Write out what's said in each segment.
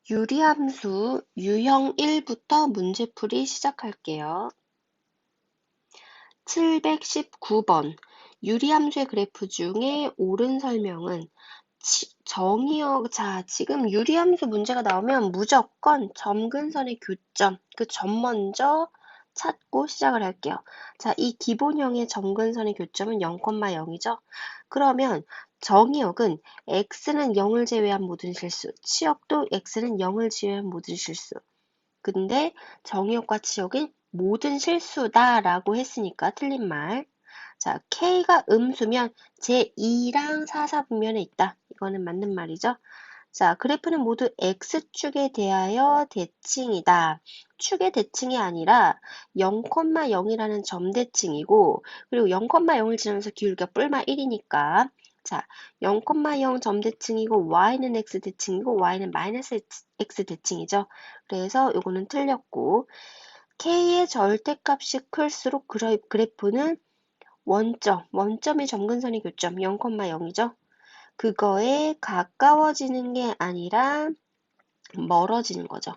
유리함수 유형 1부터 문제풀이 시작할게요. 719번 유리함수의 그래프 중에 옳은 설명은 자, 지금 유리함수 문제가 나오면 무조건 점근선의 교점, 그 점 먼저 찾고 시작을 할게요. 자, 이 기본형의 점근선의 교점은 0,0이죠. 그러면 정의역은 x는 0을 제외한 모든 실수, 치역도 x는 0을 제외한 모든 실수. 근데 정의역과 치역은 모든 실수다라고 했으니까 틀린 말. 자, K가 음수면 제2랑 4사분면에 있다. 이거는 맞는 말이죠. 자, 그래프는 모두 X축에 대하여 대칭이다. 축의 대칭이 아니라 0,0이라는 점대칭이고, 그리고 0,0을 지나면서 기울기가 뿔마 1이니까, 자, 0,0 점대칭이고, Y는 X대칭이고, Y는 마이너스 X대칭이죠. 그래서 요거는 틀렸고, K의 절대값이 클수록 그래프는 원점이 점근선의 교점 0,0이죠. 그거에 가까워지는 게 아니라 멀어지는 거죠.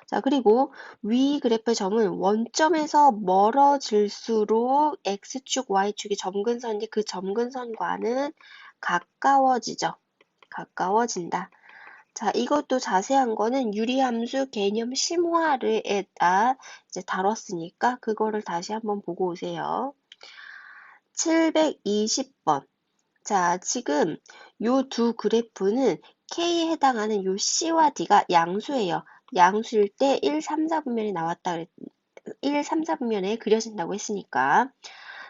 자, 그리고 위 그래프의 점은 원점에서 멀어질수록 X축, Y축이 점근선인데 그 점근선과는 가까워지죠. 가까워진다. 자, 이것도 자세한 거는 유리함수 개념 심화를에다 이제 다뤘으니까 그거를 다시 한번 보고 오세요. 720번. 자, 지금 요 두 그래프는 K에 해당하는 요 C와 D가 양수예요. 양수일 때 1, 3, 4분면이 나왔다 1, 3, 4분면에 그려진다고 했으니까.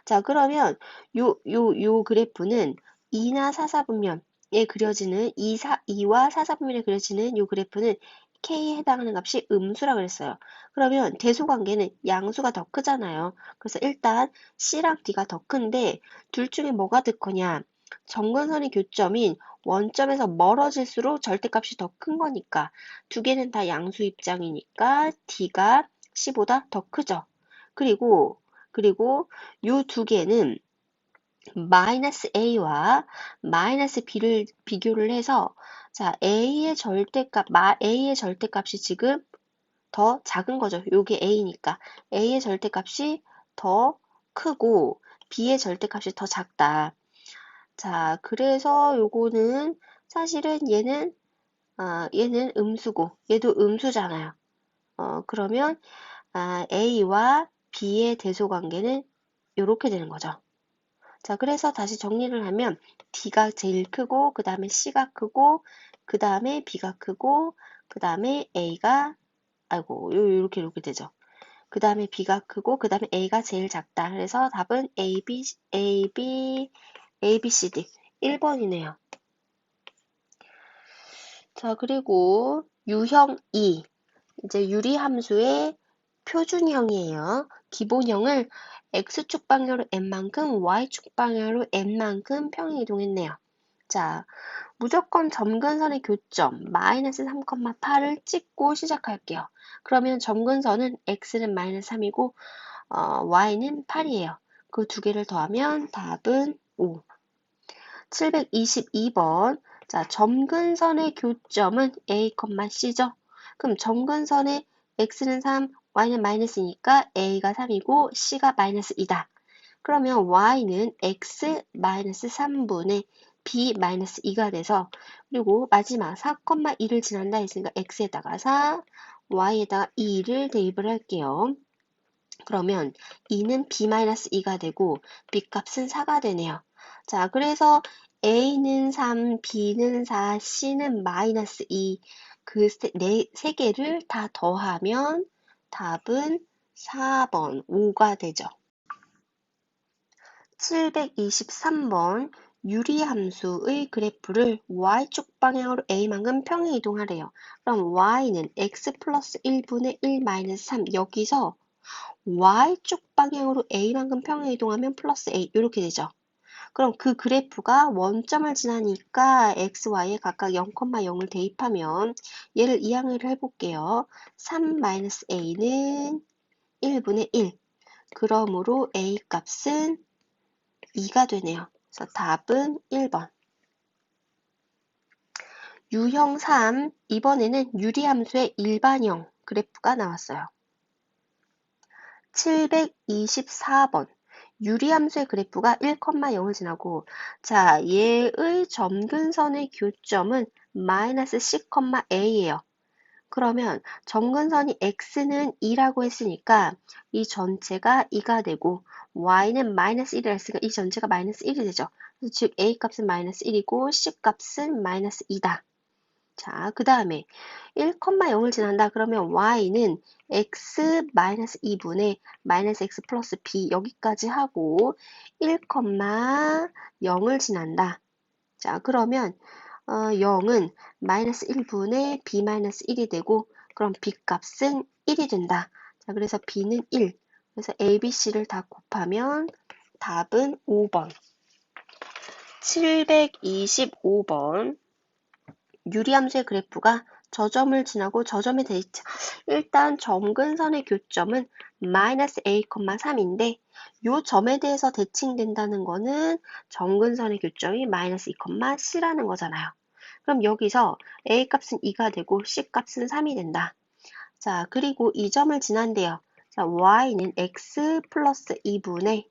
자, 그러면 요 그래프는 2나 4, 4분면에 그려지는 2와 4, 4분면에 그려지는 요 그래프는 K에 해당하는 값이 음수라 그랬어요. 그러면 대소관계는 양수가 더 크잖아요. 그래서 일단 C랑 D가 더 큰데 둘 중에 뭐가 더 크냐? 점근선의 교점인 원점에서 멀어질수록 절대값이 더 큰 거니까 두 개는 다 양수 입장이니까 D가 C보다 더 크죠. 그리고 요 두 개는 마이너스 a와 마이너스 b를 비교를 해서 자 A의 절대값이 지금 더 작은 거죠. 요게 A니까 A의 절대값이 더 크고 B의 절대값이 더 작다. 자, 그래서 요거는 사실은 얘는 음수고 얘도 음수잖아요. 그러면 A와 B의 대소관계는 이렇게 되는 거죠. 자, 그래서 다시 정리를 하면 D가 제일 크고 그 다음에 C가 크고 그 다음에 B가 크고 그 다음에 A가 이렇게 되죠. 그 다음에 B가 크고 그 다음에 A가 제일 작다. 그래서 답은 A, B, C, D 1번이네요. 자, 그리고 유형 2 이제 유리함수의 표준형이에요. 기본형을 x축 방향으로 n만큼, y축 방향으로 n만큼 평행이동했네요. 자, 무조건 점근선의 교점 마이너스 3,8을 찍고 시작할게요. 그러면 점근선은 x는 마이너스 3이고 y는 8이에요. 그 두 개를 더하면 답은 5. 722번. 자, 점근선의 교점은 A, C죠. 그럼 점근선의 x는 3, y는 마이너스니까 a가 3이고 c가 마이너스 2다. 그러면 y는 x 마이너스 3분의 b 마이너스 2가 돼서 그리고 마지막 4,2를 지난다 했으니까 x에다가 4, y에다가 2를 대입을 할게요. 그러면 2는 b 마이너스 2가 되고 b 값은 4가 되네요. 자, 그래서 a는 3, b는 4, c는 마이너스 2 그 세 개를 다 더하면 답은 4번 5가 되죠. 723번 유리함수의 그래프를 y축 방향으로 a만큼 평행 이동하래요. 그럼 y는 x 플러스 1분의 1 마이너스 3 여기서 y축 방향으로 a만큼 평행 이동하면 플러스 a 이렇게 되죠. 그럼 그 그래프가 원점을 지나니까 x, y에 각각 0,0을 대입하면 얘를 이항을 해볼게요. 3 마이너스 a는 1분의 1. 그러므로 a 값은 2가 되네요. 그래서 답은 1번. 유형 3, 이번에는 유리함수의 일반형 그래프가 나왔어요. 724번. 유리함수의 그래프가 1,0을 지나고, 자, 얘의 점근선의 교점은 마이너스 C, A예요. 그러면 점근선이 x는 2라고 했으니까 이 전체가 2가 되고 y는 마이너스 1이라 했으니까 이 전체가 마이너스 1이 되죠. 그래서 즉 a 값은 마이너스 1이고 c 값은 마이너스 2다. 자, 그 다음에 1,0을 지난다. 그러면 y는 x 마이너스 2분의 마이너스 x 플러스 b 여기까지 하고 1,0을 지난다. 자, 그러면 0은 마이너스 1분의 b 마이너스 1이 되고 그럼 b 값은 1이 된다. 자, 그래서 b는 1. 그래서 a, b, c를 다 곱하면 답은 5번. 725번. 유리함수의 그래프가 저점을 지나고 저점에 대입. 일단 점근선의 교점은 마이너스 a, 3인데 요 점에 대해서 대칭된다는 거는 점근선의 교점이 마이너스 2, c라는 거잖아요. 그럼 여기서 a 값은 2가 되고 c 값은 3이 된다. 자, 그리고 이 점을 지난대요. 자, y는 x 플러스 2분의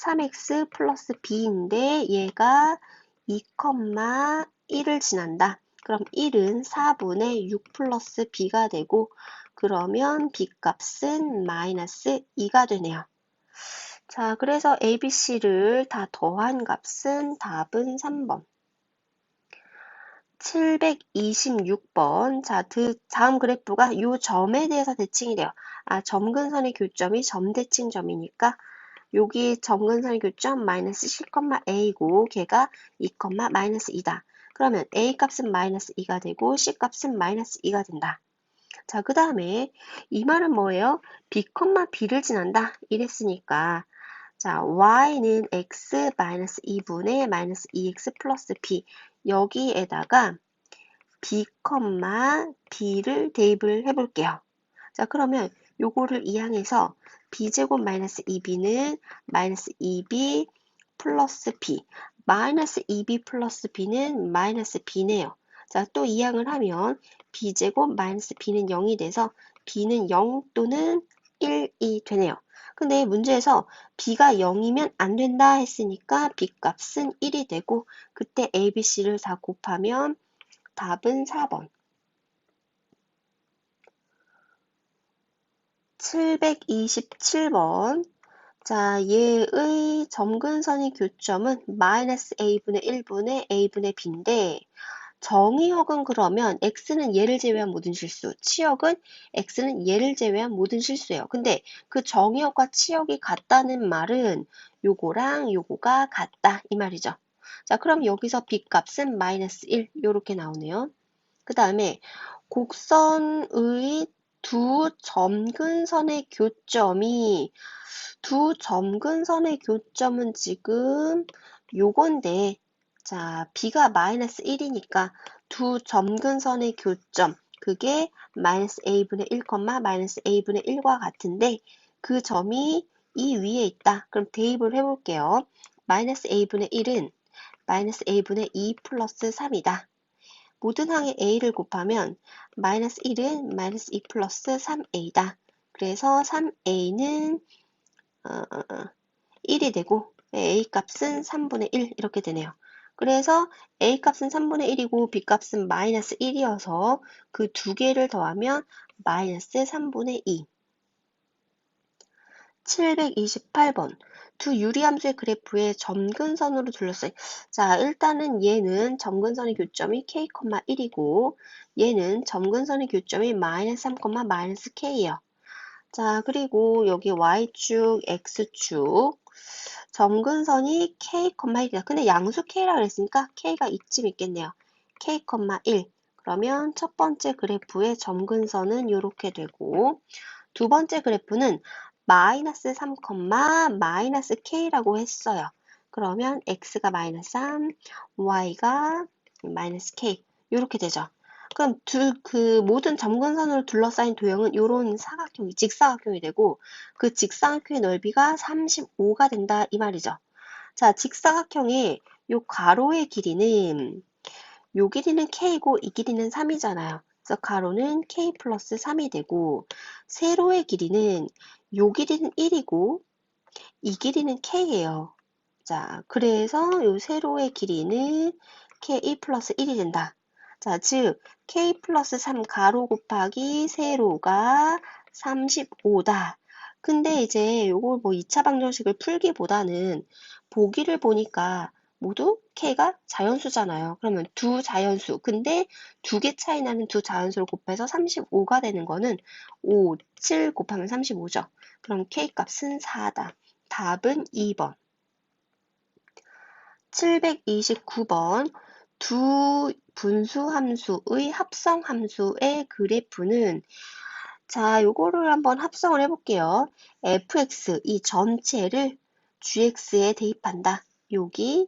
3x 플러스 b인데 얘가 2, 1을 지난다. 그럼 1은 4분의 6 플러스 b가 되고 그러면 b 값은 마이너스 2가 되네요. 자, 그래서 a, b, c를 다 더한 값은 답은 3번. 726번. 자, 다음 그래프가 이 점에 대해서 대칭이 돼요. 아, 점근선의 교점이 점대칭점이니까 여기 점근선의 교점 마이너스 C, A고 걔가 2, 마이너스 2다. 그러면 A 값은 마이너스 2가 되고 C 값은 마이너스 2가 된다. 자, 그 다음에 이 말은 뭐예요? B, B를 지난다. 이랬으니까 자, y는 x 마이너스 2분의 마이너스 2x 플러스 b 여기에다가 b, b를 대입을 해볼게요. 자, 그러면 요거를 이항해서 b제곱 마이너스 2b는 마이너스 2b 플러스 b 마이너스 2b 플러스 b는 마이너스 b네요. 자, 또 이항을 하면 b제곱 마이너스 b는 0이 돼서 b는 0 또는 1이 되네요. 근데 문제에서 b가 0이면 안 된다 했으니까 b 값은 1이 되고 그때 a, b, c를 다 곱하면 답은 4번. 727번. 자, 얘의 점근선의 교점은 마이너스 a분의 1분의 a분의 b인데 정의역은 그러면 x는 얘를 제외한 모든 실수, 치역은 x는 얘를 제외한 모든 실수예요. 근데 그 정의역과 치역이 같다는 말은 요거랑 요거가 같다 이 말이죠. 자, 그럼 여기서 b 값은 마이너스 1 요렇게 나오네요. 그 다음에 곡선의 두 점근선의 교점이 두 점근선의 교점은 지금 요건데 자, b가 마이너스 1이니까 두 점근선의 교점 그게 마이너스 a분의 1, 마이너스 a분의 1과 같은데 그 점이 이 위에 있다. 그럼 대입을 해볼게요. 마이너스 a분의 1은 마이너스 a분의 2 플러스 3이다. 모든 항에 a를 곱하면 마이너스 1은 마이너스 2 플러스 3a다. 그래서 3a는 1이 되고 a 값은 3분의 1 이렇게 되네요. 그래서 a 값은 3분의 1이고 b 값은 마이너스 1이어서 그 두 개를 더하면 마이너스 3분의 2. 728번. 두 유리함수의 그래프에 점근선으로 둘러싸인. 자, 일단은 얘는 점근선의 교점이 k, 1이고 얘는 점근선의 교점이 마이너스 3, 마이너스 k예요. 자, 그리고 여기 y축, x축 점근선이 k, 1이다. 근데 양수 k라 그랬으니까 k가 이쯤 있겠네요. k, 1. 그러면 첫 번째 그래프의 점근선은 이렇게 되고 두 번째 그래프는 마이너스 3, 마이너스 k라고 했어요. 그러면 x가 마이너스 3, y가 마이너스 k 이렇게 되죠. 그럼 그 모든 점근선으로 둘러싸인 도형은 이런 사각형이 직사각형이 되고 그 직사각형의 넓이가 35가 된다 이 말이죠. 자, 직사각형의 요 가로의 길이는 요 길이는 K고 이 길이는 3이잖아요. 그래서 가로는 K 플러스 3이 되고 세로의 길이는 요 길이는 1이고 이 길이는 K예요. 자, 그래서 요 세로의 길이는 K 플러스 1이 된다. 자, 즉 K 플러스 3 가로 곱하기 세로가 35다. 근데 이제 요걸 뭐 2차 방정식을 풀기보다는 보기를 보니까 모두 K가 자연수잖아요. 그러면 두 자연수, 근데 두 개 차이 나는 두 자연수를 곱해서 35가 되는 거는 5, 7 곱하면 35죠. 그럼 K 값은 4다. 답은 2번. 729번. 두 분수함수의 합성함수의 그래프는 자, 요거를 한번 합성을 해볼게요. fx 이 전체를 gx에 대입한다. 여기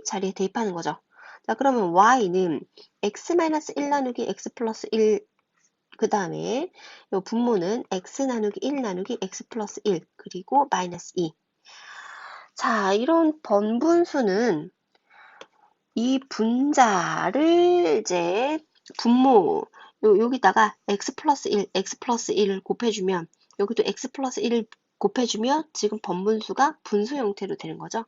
자리에 대입하는 거죠. 자, 그러면 y는 x-1 나누기 x 플러스 1, 그 다음에 요 분모는 x 나누기 1 나누기 x 플러스 1, 그리고 마이너스 2. 자, 이런 번분수는 이 분자를 이제 분모 여기다가 x 플러스 1, x 플러스 1을 곱해주면 여기도 x 플러스 1을 곱해주면 지금 번분수가 분수 형태로 되는 거죠.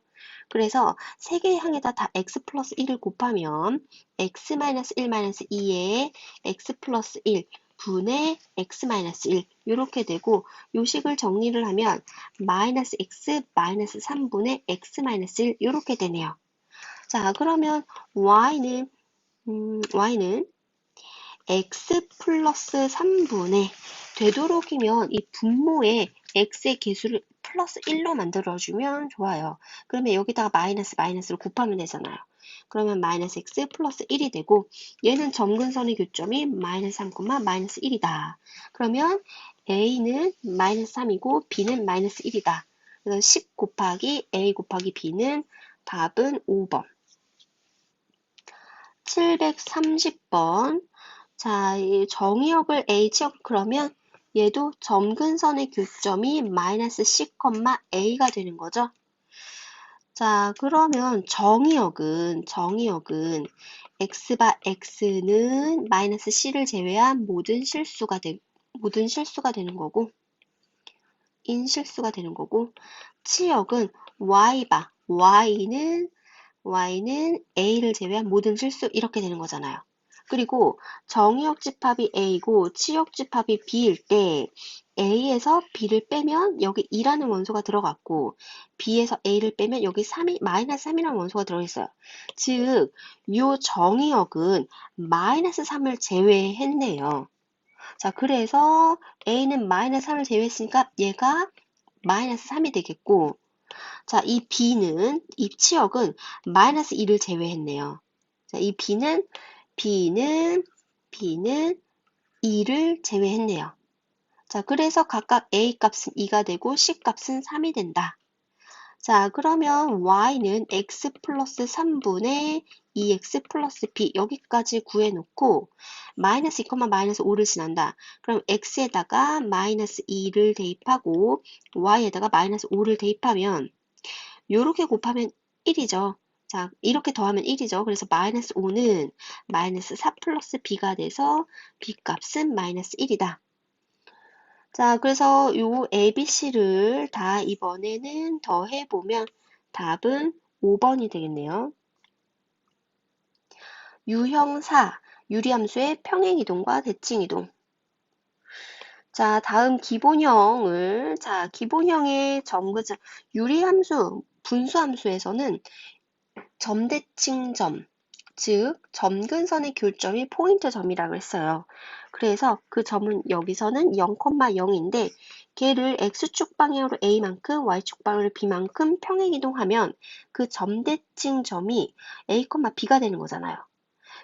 그래서 세 개의 항에다 다 x 플러스 1을 곱하면 x 마이너스 1 마이너스 2에 x 플러스 1 분의 x 마이너스 1 이렇게 되고 요식을 정리를 하면 마이너스 x 마이너스 3분의 x 마이너스 1 이렇게 되네요. 자, 그러면 y는 x 플러스 3분의 되도록이면 이 분모에 x의 개수를 플러스 1로 만들어주면 좋아요. 그러면 여기다가 마이너스를 곱하면 되잖아요. 그러면 마이너스 x 플러스 1이 되고 얘는 점근선의 교점이 마이너스 3, 마이너스 1이다. 그러면 a는 마이너스 3이고 b는 마이너스 1이다. 그래서 10 곱하기 a 곱하기 b는 답은 5번. 730번. 자, 이 정의역을 H역 그러면 얘도 점근선의 교점이 마이너스 C, A가 되는 거죠. 자, 그러면 정의역은 X바 X는 마이너스 C를 제외한 모든 실수가 되는 거고, 인실수가 되는 거고, 치역은 Y바 Y는 A를 제외한 모든 실수 이렇게 되는 거잖아요. 그리고 정의역 집합이 A고 치역 집합이 B일 때 A에서 B를 빼면 여기 2라는 원소가 들어갔고 B에서 A를 빼면 여기 마이너스 3이라는 원소가 들어있어요. 즉, 이 정의역은 마이너스 3을 제외했네요. 자, 그래서 A는 마이너스 3을 제외했으니까 얘가 마이너스 3이 되겠고 자, 이 치역은 마이너스 2를 제외했네요. 자, 이 B는 2를 제외했네요. 자, 그래서 각각 A 값은 2가 되고 C 값은 3이 된다. 자, 그러면 Y는 X 플러스 3분의 2X 플러스 B 여기까지 구해놓고 마이너스 2, 마이너스 5를 지난다. 그럼 X에다가 마이너스 2를 대입하고 Y에다가 마이너스 5를 대입하면 요렇게 곱하면 1이죠. 자, 이렇게 더하면 1이죠. 그래서 마이너스 5는 마이너스 4 플러스 B가 돼서 B 값은 마이너스 1이다. 자, 그래서 요 ABC를 다 이번에는 더해보면 답은 5번이 되겠네요. 유형 4, 유리함수의 평행이동과 대칭이동. 자, 다음 기본형의 점근자, 유리함수, 분수함수에서는 점대칭점, 즉 점근선의 교점이 포인트 점이라고 했어요. 그래서 그 점은 여기서는 0,0인데 걔를 x축 방향으로 a만큼 y축 방향으로 b만큼 평행이동하면 그 점대칭점이 a, b가 되는 거잖아요.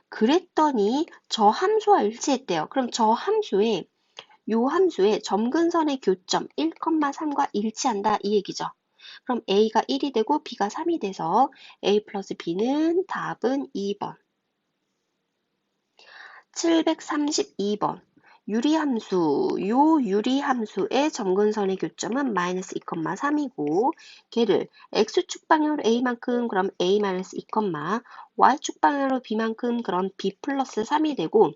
그랬더니 저 함수와 일치했대요. 그럼 저 함수에 점근선의 교점 1,3과 일치한다 이 얘기죠. 그럼 A가 1이 되고 B가 3이 돼서 A 플러스 B는 답은 2번. 732번. 유리함수, 요 유리함수의 점근선의 교점은 마이너스 2,3이고 걔를 x축 방향으로 a만큼 그럼 a-2, y축 방향으로 b만큼 그럼 b 플러스 3이 되고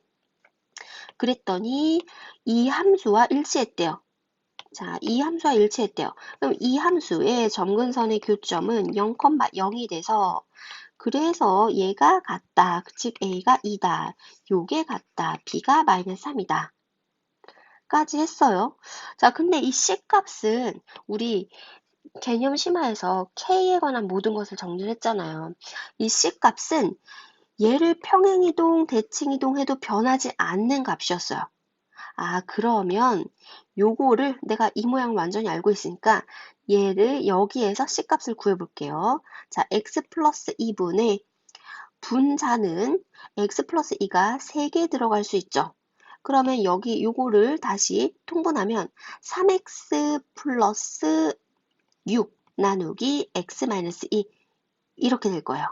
그랬더니 이 함수와 일치했대요. 자, 이 함수와 일치했대요. 그럼 이 함수의 점근선의 교점은 0,0이 돼서 그래서 얘가 같다. 즉 a가 2다. 요게 같다. b가 마이너스 3이다. 까지 했어요. 자, 근데 이 C값은 우리 개념 심화에서 K에 관한 모든 것을 정리를 했잖아요. 이 C값은 얘를 평행이동, 대칭이동 해도 변하지 않는 값이었어요. 아, 그러면 요거를 내가 이 모양 완전히 알고 있으니까 얘를 여기에서 C값을 구해볼게요. 자, x 플러스 2분의 분자는 x 플러스 2가 3개 들어갈 수 있죠. 그러면 여기 요거를 다시 통분하면 3x 플러스 6 나누기 x 마이너스 2 이렇게 될 거예요.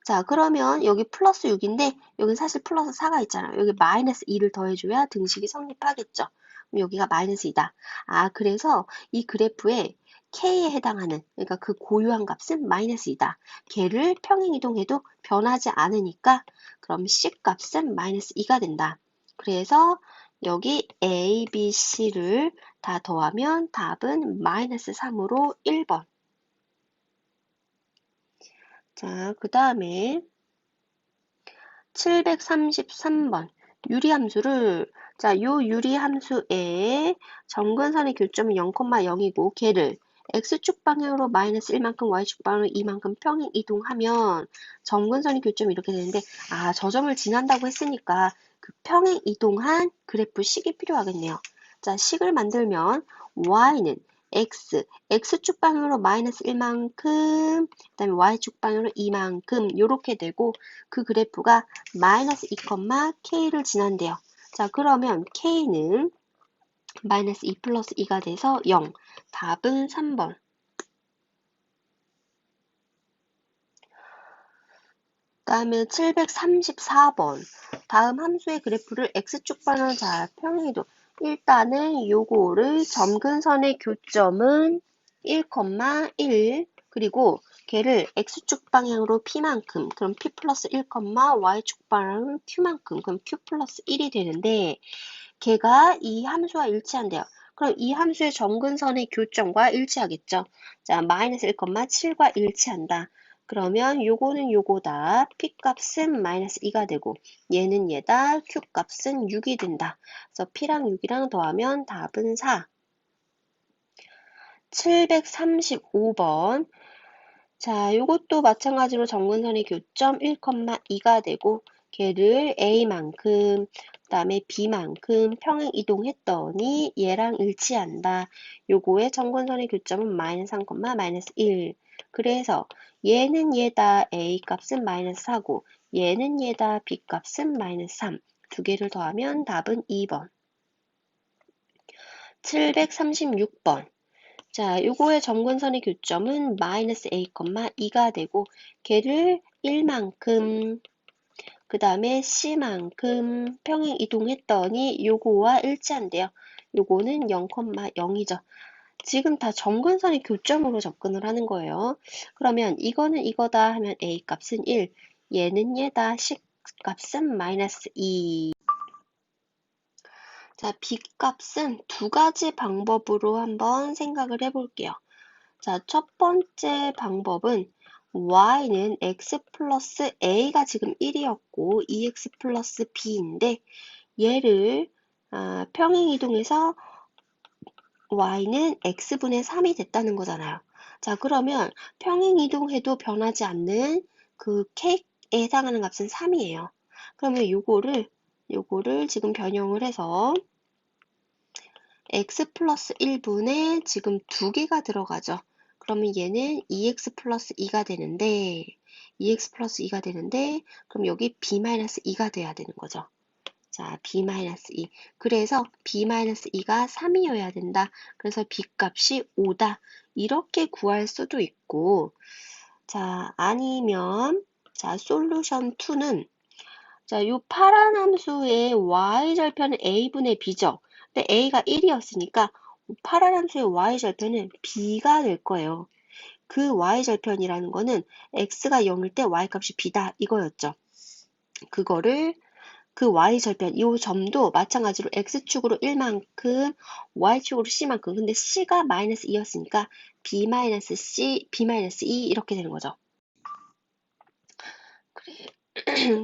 자, 그러면 여기 플러스 6인데 여기 사실 플러스 4가 있잖아요. 여기 마이너스 2를 더해줘야 등식이 성립하겠죠. 그럼 여기가 마이너스 2다. 아, 그래서 이 그래프에 K에 해당하는 그러니까 그 고유한 값은 마이너스 2다. 걔를 평행이동해도 변하지 않으니까 그럼 C 값은 마이너스 2가 된다. 그래서 여기 A, B, C를 다 더하면 답은 마이너스 3으로 1번. 자, 그 다음에 733번 유리함수를 자, 요 유리함수의 점근선의 교점은 0,0이고 걔를 x축 방향으로 마이너스 1만큼 y축 방향으로 2만큼 평행 이동하면 점근선의 교점이 이렇게 되는데 아, 저 점을 지난다고 했으니까 그 평행 이동한 그래프 식이 필요하겠네요. 자, 식을 만들면 y는 x축 방향으로 마이너스 1만큼 그 다음에 y축 방향으로 2만큼 이렇게 되고 그 그래프가 마이너스 2, k를 지난대요. 자, 그러면 k는 마이너스 2 플러스 2가 돼서 0. 답은 3번. 다음에 734번. 다음 함수의 그래프를 x축 방향 자 평행이동. 일단은 요거를 점근선의 교점은 1,1 그리고 걔를 x축 방향으로 p만큼 그럼 p 플러스 1, y축 방향으로 q만큼 그럼 q 플러스 1이 되는데 걔가 이 함수와 일치한대요. 그럼 이 함수의 점근선의 교점과 일치하겠죠. 자, 마이너스 1,7과 일치한다. 그러면 요거는 요거다. P값은 마이너스 2가 되고 얘는 얘다. Q값은 6이 된다. 그래서 P랑 6이랑 더하면 답은 4. 735번. 자, 요것도 마찬가지로 점근선의 교점 1,2가 되고 걔를 A만큼 그 다음에 B만큼 평행 이동했더니 얘랑 일치한다. 요거의 점근선의 교점은 마이너스 3, 마이너스 1. 그래서 얘는 얘다 A 값은 마이너스 4고 얘는 얘다 B 값은 마이너스 3. 두 개를 더하면 답은 2번. 736번. 자, 요거의 점근선의 교점은 마이너스 a, 2가 되고 걔를 1만큼 그 다음에 c만큼 평행 이동했더니 요거와 일치한대요. 요거는 0,0이죠. 지금 다 점근선의 교점으로 접근을 하는 거예요. 그러면 이거는 이거다 하면 a 값은 1, 얘는 얘다, c 값은 마이너스 2. 자, B값은 두 가지 방법으로 한번 생각을 해볼게요. 자, 첫 번째 방법은 y는 x 플러스 a가 지금 1이었고 2x 플러스 b인데 얘를 평행 이동해서 y는 x분의 3이 됐다는 거잖아요. 자, 그러면 평행 이동해도 변하지 않는 그 k에 해당하는 값은 3이에요. 그러면 요거를 지금 변형을 해서 x 플러스 1분에 지금 두 개가 들어가죠. 그러면 얘는 2x 플러스 2가 되는데 2x 플러스 2가 되는데 그럼 여기 b 마이너스 2가 돼야 되는 거죠. 자, b 마이너스 2. 그래서 b 마이너스 2가 3이어야 된다. 그래서 b 값이 5다. 이렇게 구할 수도 있고 자, 아니면 자, 솔루션 2는 자, 요 파란 함수의 y절편은 a분의 b죠. 근데 a가 1이었으니까 파란 함수의 y절편은 b가 될 거예요. 그 y절편이라는 거는 x가 0일 때 y값이 b다 이거였죠. 그거를 그 y절편, 이 점도 마찬가지로 x축으로 1만큼, y축으로 c만큼. 근데 c가 마이너스 2였으니까 b 마이너스 c, b 마이너스 2 이렇게 되는 거죠.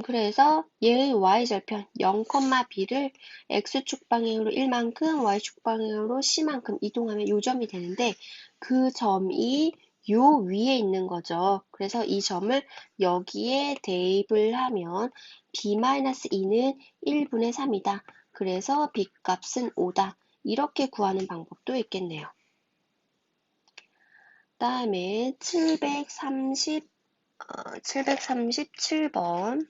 그래서 얘의 y절편 0,b를 x축 방향으로 1만큼, y축 방향으로 c만큼 이동하면 요 점이 되는데 그 점이 요 위에 있는 거죠. 그래서 이 점을 여기에 대입을 하면 b-2는 1분의 3이다. 그래서 b 값은 5다. 이렇게 구하는 방법도 있겠네요. 다음에 737번.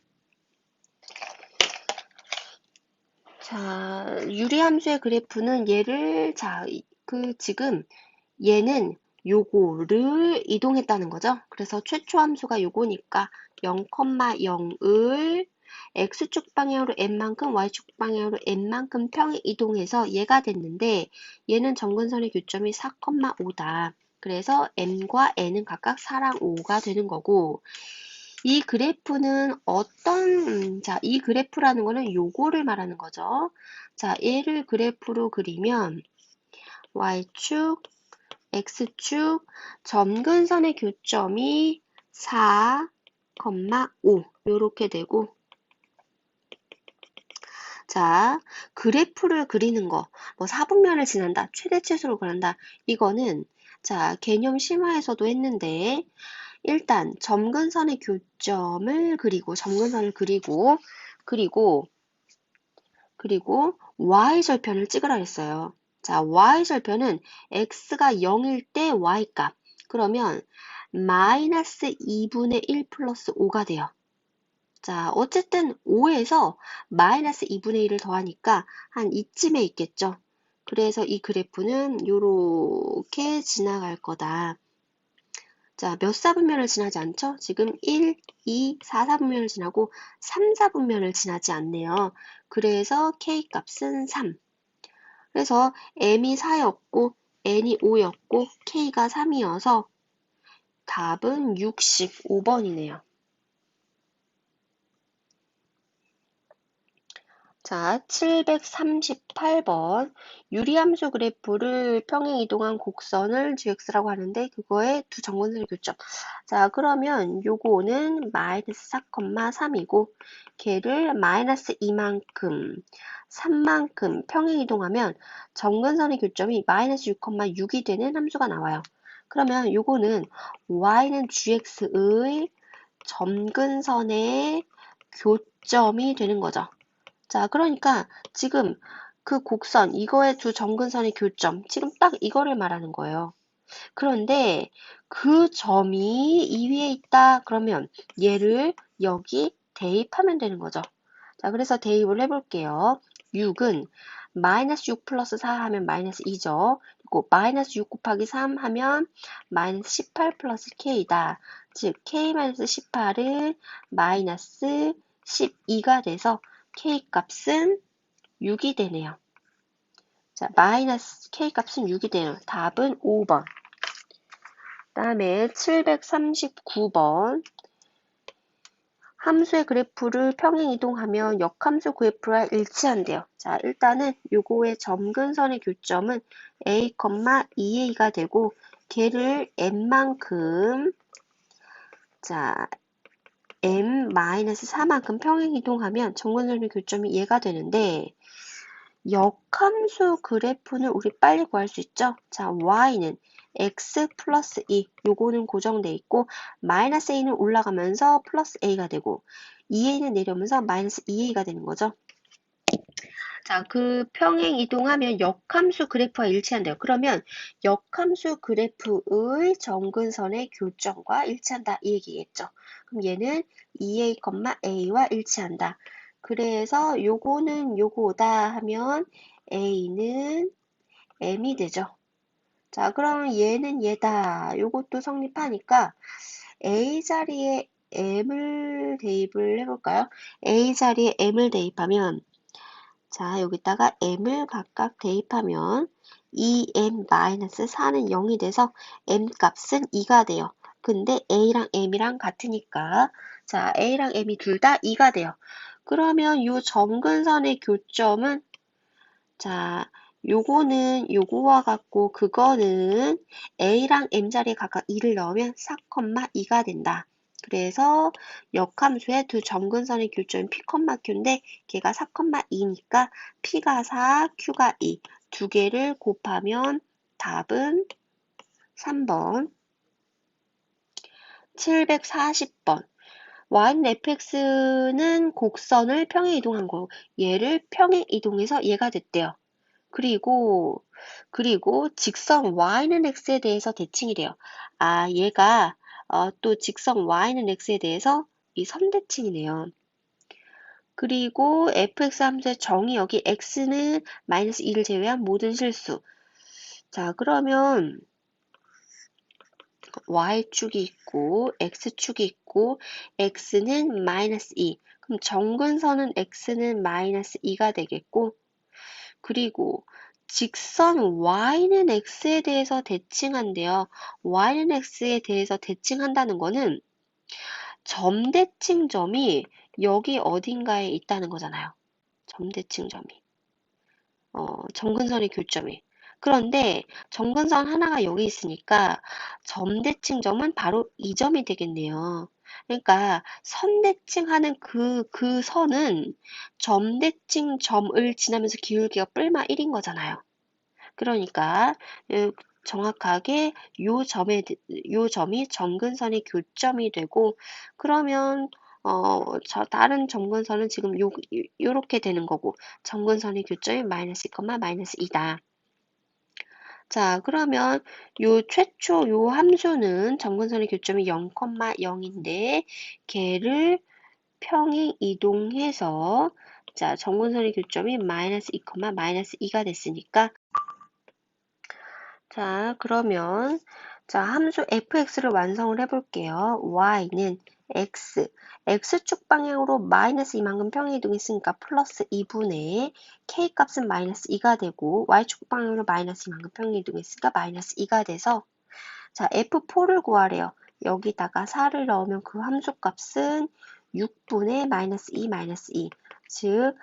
자, 유리함수의 그래프는 얘를, 지금 얘는 요거를 이동했다는 거죠. 그래서 최초 함수가 요거니까 0,0을 x축 방향으로 n만큼, y축 방향으로 n만큼 평행 이동해서 얘가 됐는데 얘는 점근선의 교점이 4,5다. 그래서 m과 n은 각각 4랑 5가 되는 거고 이 그래프는 이 그래프라는 거는 요거를 말하는 거죠. 자, 얘를 그래프로 그리면 y축, x축, 점근선의 교점이 4,5 요렇게 되고 자, 그래프를 그리는 거, 뭐 4분면을 지난다, 최대치수로 그린다, 이거는 자, 개념 심화에서도 했는데 일단 점근선의 교점을 그리고 점근선을 그리고 y절편을 찍으라 했어요. 자, y절편은 x가 0일 때 y값. 그러면 마이너스 2분의 1 플러스 5가 돼요. 자, 어쨌든 5에서 마이너스 2분의 1을 더하니까 한 이쯤에 있겠죠. 그래서 이 그래프는 요렇게 지나갈 거다. 자, 몇 사분면을 지나지 않죠? 지금 1, 2, 4, 4분면을 지나고 3, 4분면을 지나지 않네요. 그래서 K값은 3. 그래서 M이 4였고 N이 5였고 K가 3이어서 답은 65번이네요. 자, 738번. 유리함수 그래프를 평행 이동한 곡선을 gx라고 하는데 그거의 두 정근선의 교점. 자, 그러면 요거는 마이너스 4,3이고 걔를 마이너스 2만큼, 3만큼 평행 이동하면 정근선의 교점이 마이너스 6,6이 되는 함수가 나와요. 그러면 요거는 y는 gx의 점근선의 교점이 되는 거죠. 자, 그러니까 지금 그 곡선, 이거의 두 점근선의 교점, 지금 딱 이거를 말하는 거예요. 그런데 그 점이 이 위에 있다. 그러면 얘를 여기 대입하면 되는 거죠. 자, 그래서 대입을 해볼게요. 6은 마이너스 6 플러스 4 하면 마이너스 2죠. 그리고 마이너스 6 곱하기 3 하면 마이너스 18 플러스 K다. 즉, K 마이너스 18은 마이너스 12가 돼서 K 값은 6이 되네요. 자, 마이너스 K 값은 6이 되네요. 답은 5번. 다음에 739번. 함수의 그래프를 평행 이동하면 역함수 그래프와 일치한대요. 자, 일단은 요거의 점근선의 교점은 a, 2a가 되고 걔를 n만큼 자, m-4만큼 평행 이동하면 점근선의 교점이 얘가 되는데 역함수 그래프는 우리 빨리 구할 수 있죠? 자, y는 x 플러스 2, 요거는 고정돼 있고 마이너스 a는 올라가면서 플러스 a가 되고 2a는 내려오면서 마이너스 2a가 되는 거죠. 자, 그 평행 이동하면 역함수 그래프와 일치한대요. 그러면 역함수 그래프의 점근선의 교점과 일치한다 이 얘기겠죠. 그럼 얘는 2a, a와 일치한다. 그래서 요거는 요거다 하면 a는 m이 되죠. 자, 그럼 얘는 얘다. 요것도 성립하니까 a 자리에 m을 대입을 해볼까요? a 자리에 m을 대입하면, 자, 여기다가 m을 각각 대입하면 2m-4는 0이 돼서 m 값은 2가 돼요. 근데 a랑 m이랑 같으니까, 자, a랑 m이 둘 다 2가 돼요. 그러면 요 점근선의 교점은, 자, 요거와 같고, 그거는 a랑 m 자리에 각각 2를 넣으면 4,2가 된다. 그래서 역함수의 두 점근선의 교점이 P, Q인데 걔가 4,2니까 P가 4, Q가 2. 두 개를 곱하면 답은 3번. 740번. y는 fx는 곡선을 평행 이동한 거. 얘를 평행 이동해서 얘가 됐대요. 그리고 직선 y는 x에 대해서 대칭이래요. 아, 얘가 또 직선 y는 x에 대해서 이 선대칭이네요. 그리고 fx 함수의 정의 여기 x는 마이너스 2를 제외한 모든 실수. 자, 그러면 y축이 있고 x축이 있고 x는 마이너스 2. 그럼 정근선은 x는 마이너스 2가 되겠고, 그리고 직선 y는 x에 대해서 대칭한대요. y는 x에 대해서 대칭한다는 거는 점대칭점이 여기 어딘가에 있다는 거잖아요. 점대칭점이. 점근선의 교점이. 그런데 점근선 하나가 여기 있으니까 점대칭점은 바로 이 점이 되겠네요. 그러니까 선대칭하는 그 선은 점대칭점을 지나면서 기울기가 뿔마 1인 거잖아요. 그러니까 정확하게 요 점이 점근선의 교점이 되고, 그러면 다른 점근선은 지금 요렇게 되는 거고, 점근선의 교점이 마이너스 2, 마이너스 2다. 자, 그러면 최초 요 함수는 점근선의 교점이 0,0인데 걔를 평행 이동해서, 자, 점근선의 교점이 마이너스 2, 마이너스 2가 됐으니까, 자, 그러면 함수 fx를 완성을 해볼게요. y는 x축 방향으로 마이너스 2만큼 평행이동했으니까 플러스 2분의 k 값은 마이너스 2가 되고, y축 방향으로 마이너스 2만큼 평행이동했으니까 마이너스 2가 돼서, 자, f4를 구하래요. 여기다가 4를 넣으면 그 함수 값은 6분의 마이너스 2, 마이너스 2, 즉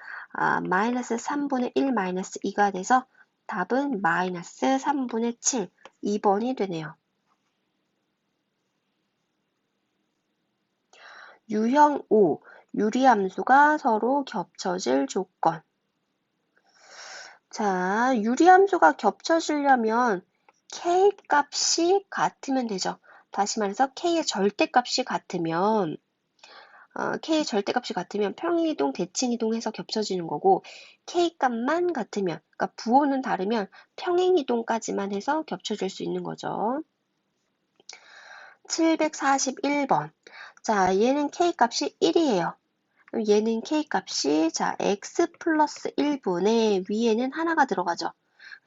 마이너스 3분의 1, 마이너스 2가 돼서 답은 마이너스 3분의 7, 2번이 되네요. 유형 5, 유리함수가 서로 겹쳐질 조건. 자, 유리함수가 겹쳐지려면 k 값이 같으면 되죠. 다시 말해서 k의 절대값이 같으면 k의 절대값이 같으면 평행이동, 대칭이동해서 겹쳐지는 거고, k 값만 같으면, 그러니까 부호는 다르면 평행이동까지만 해서 겹쳐질 수 있는 거죠. 741번. 자, 얘는 k 값이 1이에요. 얘는 k 값이, 자, x 플러스 1분의 위에는 하나가 들어가죠.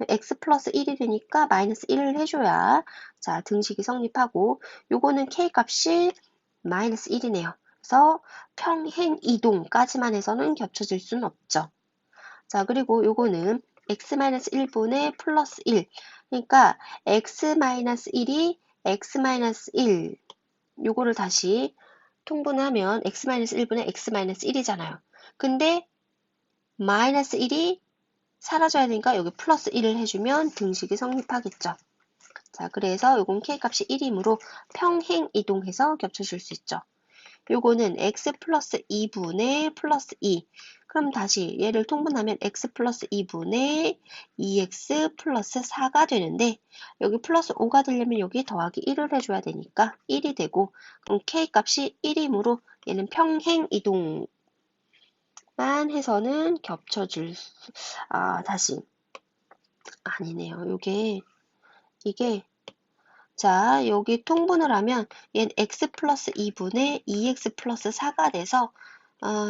x 플러스 1이 되니까 마이너스 1을 해줘야, 자, 등식이 성립하고, 요거는 k 값이 마이너스 1이네요. 그래서 평행 이동까지만 해서는 겹쳐질 수는 없죠. 자, 그리고 요거는 x-1분의 플러스 1. 그러니까 x-1이 x-1. 요거를 다시 통분하면 x-1분의 x-1이잖아요. 근데 마이너스 1이 사라져야 되니까 여기 플러스 1을 해주면 등식이 성립하겠죠. 자, 그래서 요건 k값이 1이므로 평행 이동해서 겹쳐질 수 있죠. 요거는 x 플러스 2분의 플러스 2. 그럼 다시 얘를 통분하면 x 플러스 2분의 2x 플러스 4가 되는데, 여기 플러스 5가 되려면 여기 더하기 1을 해줘야 되니까 1이 되고, 그럼 k 값이 1이므로 얘는 평행 이동만 해서는 겹쳐질 다시 아니네요. 이게 자, 여기 통분을 하면 얘는 x 플러스 2분의 2x 플러스 4가 돼서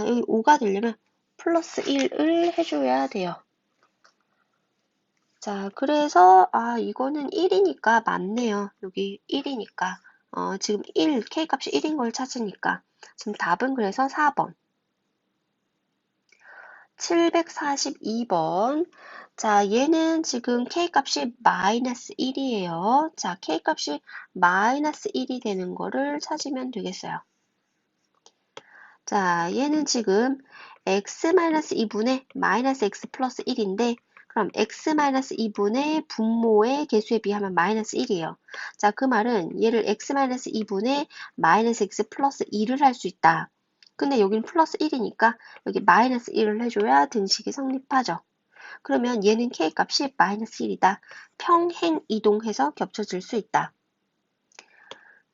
여기 5가 되려면 플러스 1을 해줘야 돼요. 자, 그래서 이거는 1이니까 맞네요. 여기 1이니까 지금 K값이 1인 걸 찾으니까 지금 답은 그래서 4번. 742번. 자, 얘는 지금 K값이 마이너스 1이에요. 자, K값이 마이너스 1이 되는 거를 찾으면 되겠어요. 자, 얘는 지금 x-2분의 마이너스 x 플러스 1인데 그럼 x-2분의 분모의 개수에 비하면 마이너스 1이에요. 자, 그 말은 얘를 x-2분의 마이너스 x 플러스 2를 할 수 있다. 근데 여기는 플러스 1이니까 여기 마이너스 1을 해줘야 등식이 성립하죠. 그러면 얘는 k값이 마이너스 1이다. 평행 이동해서 겹쳐질 수 있다.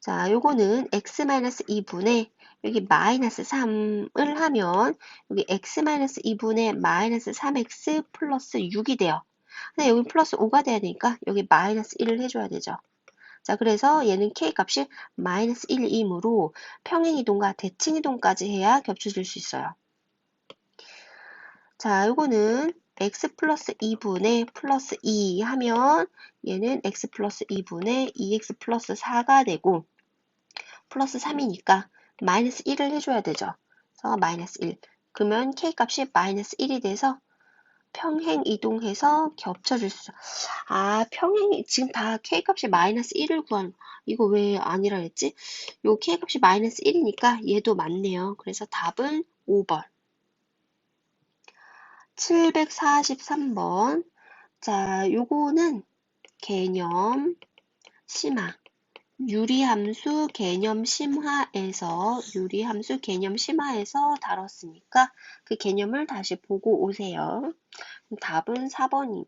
자, 요거는 x-2분의 여기 마이너스 3을 하면 여기 x-2분의 마이너스 3x 플러스 6이 돼요. 근데 여기 플러스 5가 돼야 되니까 여기 마이너스 1을 해줘야 되죠. 자, 그래서 얘는 k값이 마이너스 1이므로 평행이동과 대칭이동까지 해야 겹쳐질 수 있어요. 자, 요거는 x 플러스 2분의 플러스 2 하면 얘는 x 플러스 2분의 2x 플러스 4가 되고 플러스 3이니까 마이너스 1을 해줘야 되죠. 그래서 마이너스 1. 그러면 k값이 마이너스 1이 돼서 평행 이동해서 겹쳐질 수 있어. 아, 지금 다 k값이 마이너스 1을 구한, 이거 왜 아니라 했지? 요 k값이 마이너스 1이니까 얘도 맞네요. 그래서 답은 5번. 743번. 자, 요거는 개념 심화. 유리함수 개념 심화에서 다뤘으니까 그 개념을 다시 보고 오세요. 답은 4번이.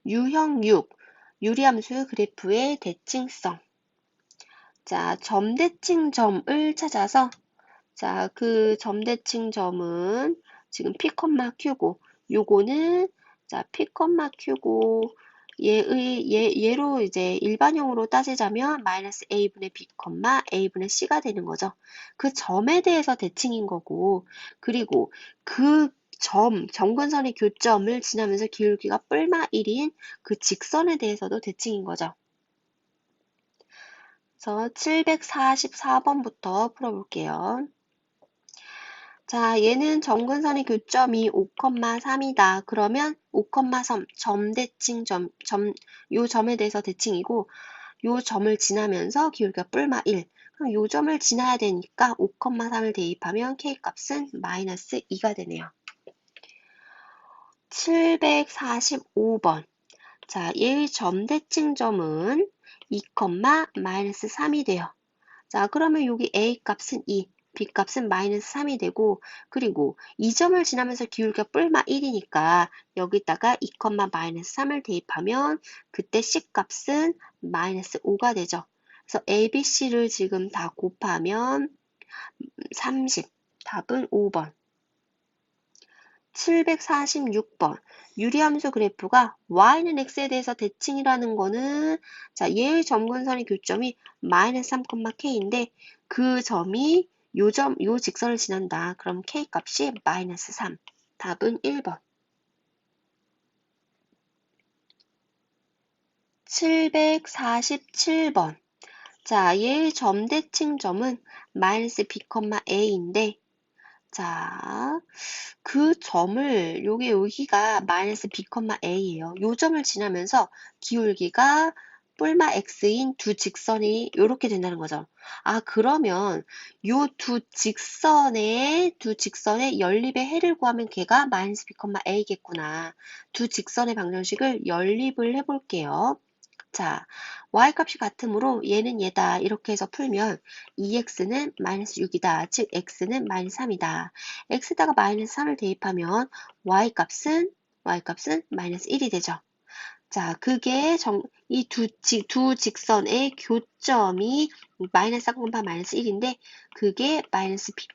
유형 6. 유리함수 그래프의 대칭성. 자, 점대칭점을 찾아서 자, 그 점대칭점은 지금 P, Q고 요거는 자, P, Q고 얘로 이제 일반형으로 따지자면 마이너스 A분의 B, A분의 C가 되는 거죠. 그 점에 대해서 대칭인 거고 그리고 그 점근선의 교점을 지나면서 기울기가 뿔마 1인 그 직선에 대해서도 대칭인 거죠. 그래서 744번부터 풀어볼게요. 자, 얘는 점근선의 교점이 5,3이다. 그러면 5,3 점대칭 요 점에 대해서 대칭이고 요 점을 지나면서 기울기가 뿔마 1. 그럼 요 점을 지나야 되니까 5,3을 대입하면 k값은 마이너스 2가 되네요. 745번. 자, 얘의 점대칭점은 2, 마이너스 3이 돼요. 자, 그러면 여기 a 값은 2. B값은 마이너스 3이 되고 그리고 이 점을 지나면서 기울기가 뿔마 1이니까 여기다가 2, 마이너스 3을 대입하면 그때 C값은 마이너스 5가 되죠. 그래서 A, B, C를 지금 다 곱하면 30. 답은 5번. 746번. 유리함수 그래프가 y는 x에 대해서 대칭이라는 거는 자, 얘의 점근선의 교점이 마이너스 3, k인데 그 점이 요 직선을 지난다. 그럼 k 값이 마이너스 3. 답은 1번. 747번. 자, 얘의 점대칭점은 마이너스 b, a인데 자, 그 점을 여기가 마이너스 b, a예요. 요 점을 지나면서 기울기가 뿔마 x인 두 직선이 이렇게 된다는 거죠. 아, 그러면 요 두 직선의 연립의 해를 구하면 걔가 마이너스 b, a겠구나. 두 직선의 방정식을 연립을 해볼게요. 자, y값이 같으므로 얘는 얘다. 이렇게 해서 풀면 2x는 마이너스 6이다. 즉 x는 마이너스 3이다. x에다가 마이너스 3을 대입하면 y값은 마이너스 1이 되죠. 자, 그게 이 두 직선의 교점이 마이너스 3, 마이너스 1인데 그게 마이너스 b,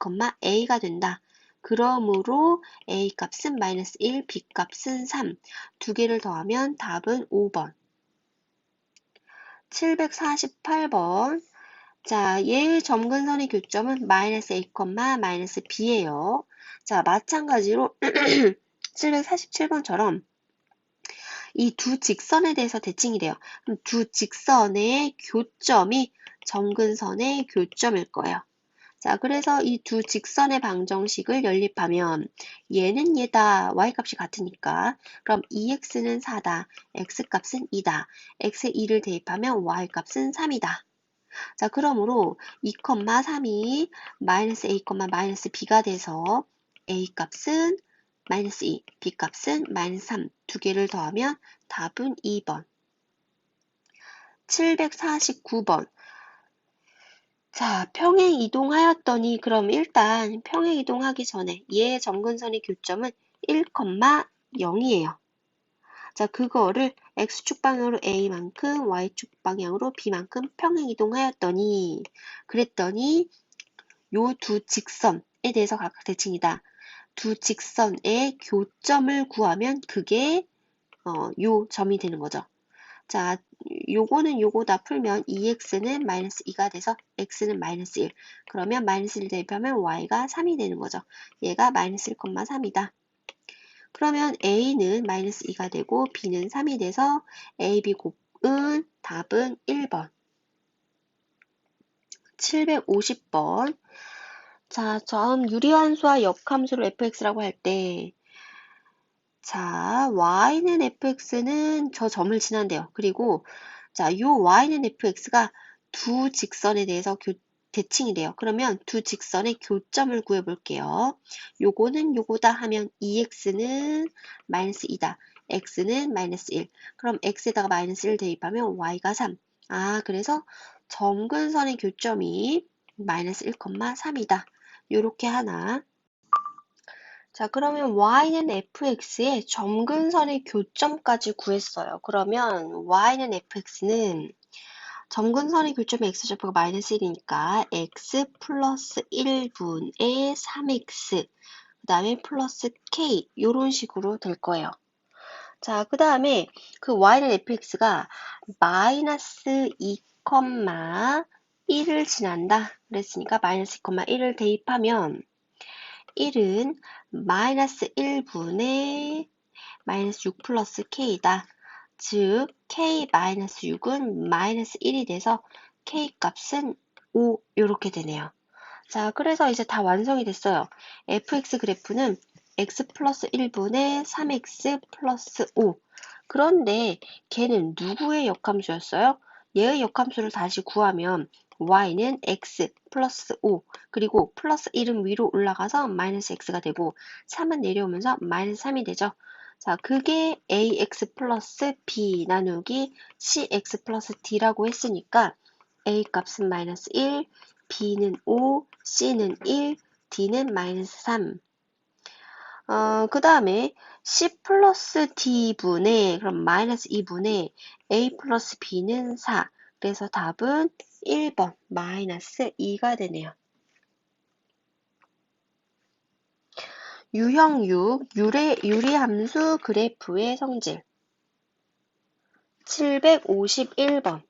a가 된다. 그러므로 a 값은 마이너스 1, b 값은 3. 두 개를 더하면 답은 5번. 748번. 자, 얘의 점근선의 교점은 마이너스 a, 마이너스 b예요. 자, 마찬가지로 747번처럼 이 두 직선에 대해서 대칭이래요. 그럼 두 직선의 교점이 점근선의 교점일 거예요. 자, 그래서 이 두 직선의 방정식을 연립하면 얘는 얘다, y값이 같으니까 그럼 2x는 4다, x값은 2다, x에 2를 대입하면 y값은 3이다. 자, 그러므로 2,3이 마이너스 a, 마이너스 b가 돼서 a값은 마이너스 2, b값은 마이너스 3, 두 개를 더하면 답은 2번. 749번. 자, 평행 이동하였더니 그럼 일단 평행 이동하기 전에 얘의 점근선의 교점은 1,0이에요. 자, 그거를 x축 방향으로 a만큼 y축 방향으로 b만큼 평행 이동하였더니 그랬더니 요 두 직선에 대해서 각각 대칭이다. 두 직선의 교점을 구하면 그게 요 점이 되는 거죠. 자, 요거는 요거 다 풀면 2x는 마이너스 2가 돼서 x는 마이너스 1. 그러면 마이너스 1 대입하면 y가 3이 되는 거죠. 얘가 마이너스 1,3이다. 그러면 a는 마이너스 2가 되고 b는 3이 돼서 a, b 곱은 답은 1번. 750번. 자, 다음 유리함수와 역함수를 fx라고 할 때, 자, y는 fx는 저 점을 지난대요. 그리고, 자, 요 y는 fx가 두 직선에 대해서 대칭이 돼요. 그러면 두 직선의 교점을 구해볼게요. 요거는 요거다 하면 2x는 마이너스 2다. x는 마이너스 1. 그럼 x에다가 마이너스 1 대입하면 y가 3. 아, 그래서 점근선의 교점이 마이너스 1,3이다. 요렇게 하나. 자, 그러면 y는 fx의 점근선의 교점까지 구했어요. 그러면 y는 fx는 점근선의 교점이 x좌표가 마이너스 1이니까 x 플러스 1분의 3x 그 다음에 플러스 k 이런 식으로 될 거예요. 자, 그 다음에 그 y는 fx가 마이너스 2,1을 지난다 그랬으니까 마이너스 2,1을 대입하면 1은 마이너스 1분의 마이너스 6 플러스 k다. 즉 k 마이너스 6은 마이너스 1이 돼서 k 값은 5 이렇게 되네요. 자, 그래서 이제 다 완성이 됐어요. fx 그래프는 x 플러스 1분의 3x 플러스 5. 그런데 걔는 누구의 역함수였어요? 얘의 역함수를 다시 구하면 y는 x 플러스 5 그리고 플러스 1은 위로 올라가서 마이너스 x가 되고 3은 내려오면서 마이너스 3이 되죠. 자, 그게 ax 플러스 b 나누기 cx 플러스 d라고 했으니까 a 값은 마이너스 1, b는 5, c는 1, d는 마이너스 3. 그 다음에 c 플러스 d분의 그럼 마이너스 2분의 a 플러스 b는 4. 그래서 답은 1번 마이너스 2가 되네요. 유형 6 유리함수 그래프의 성질 751번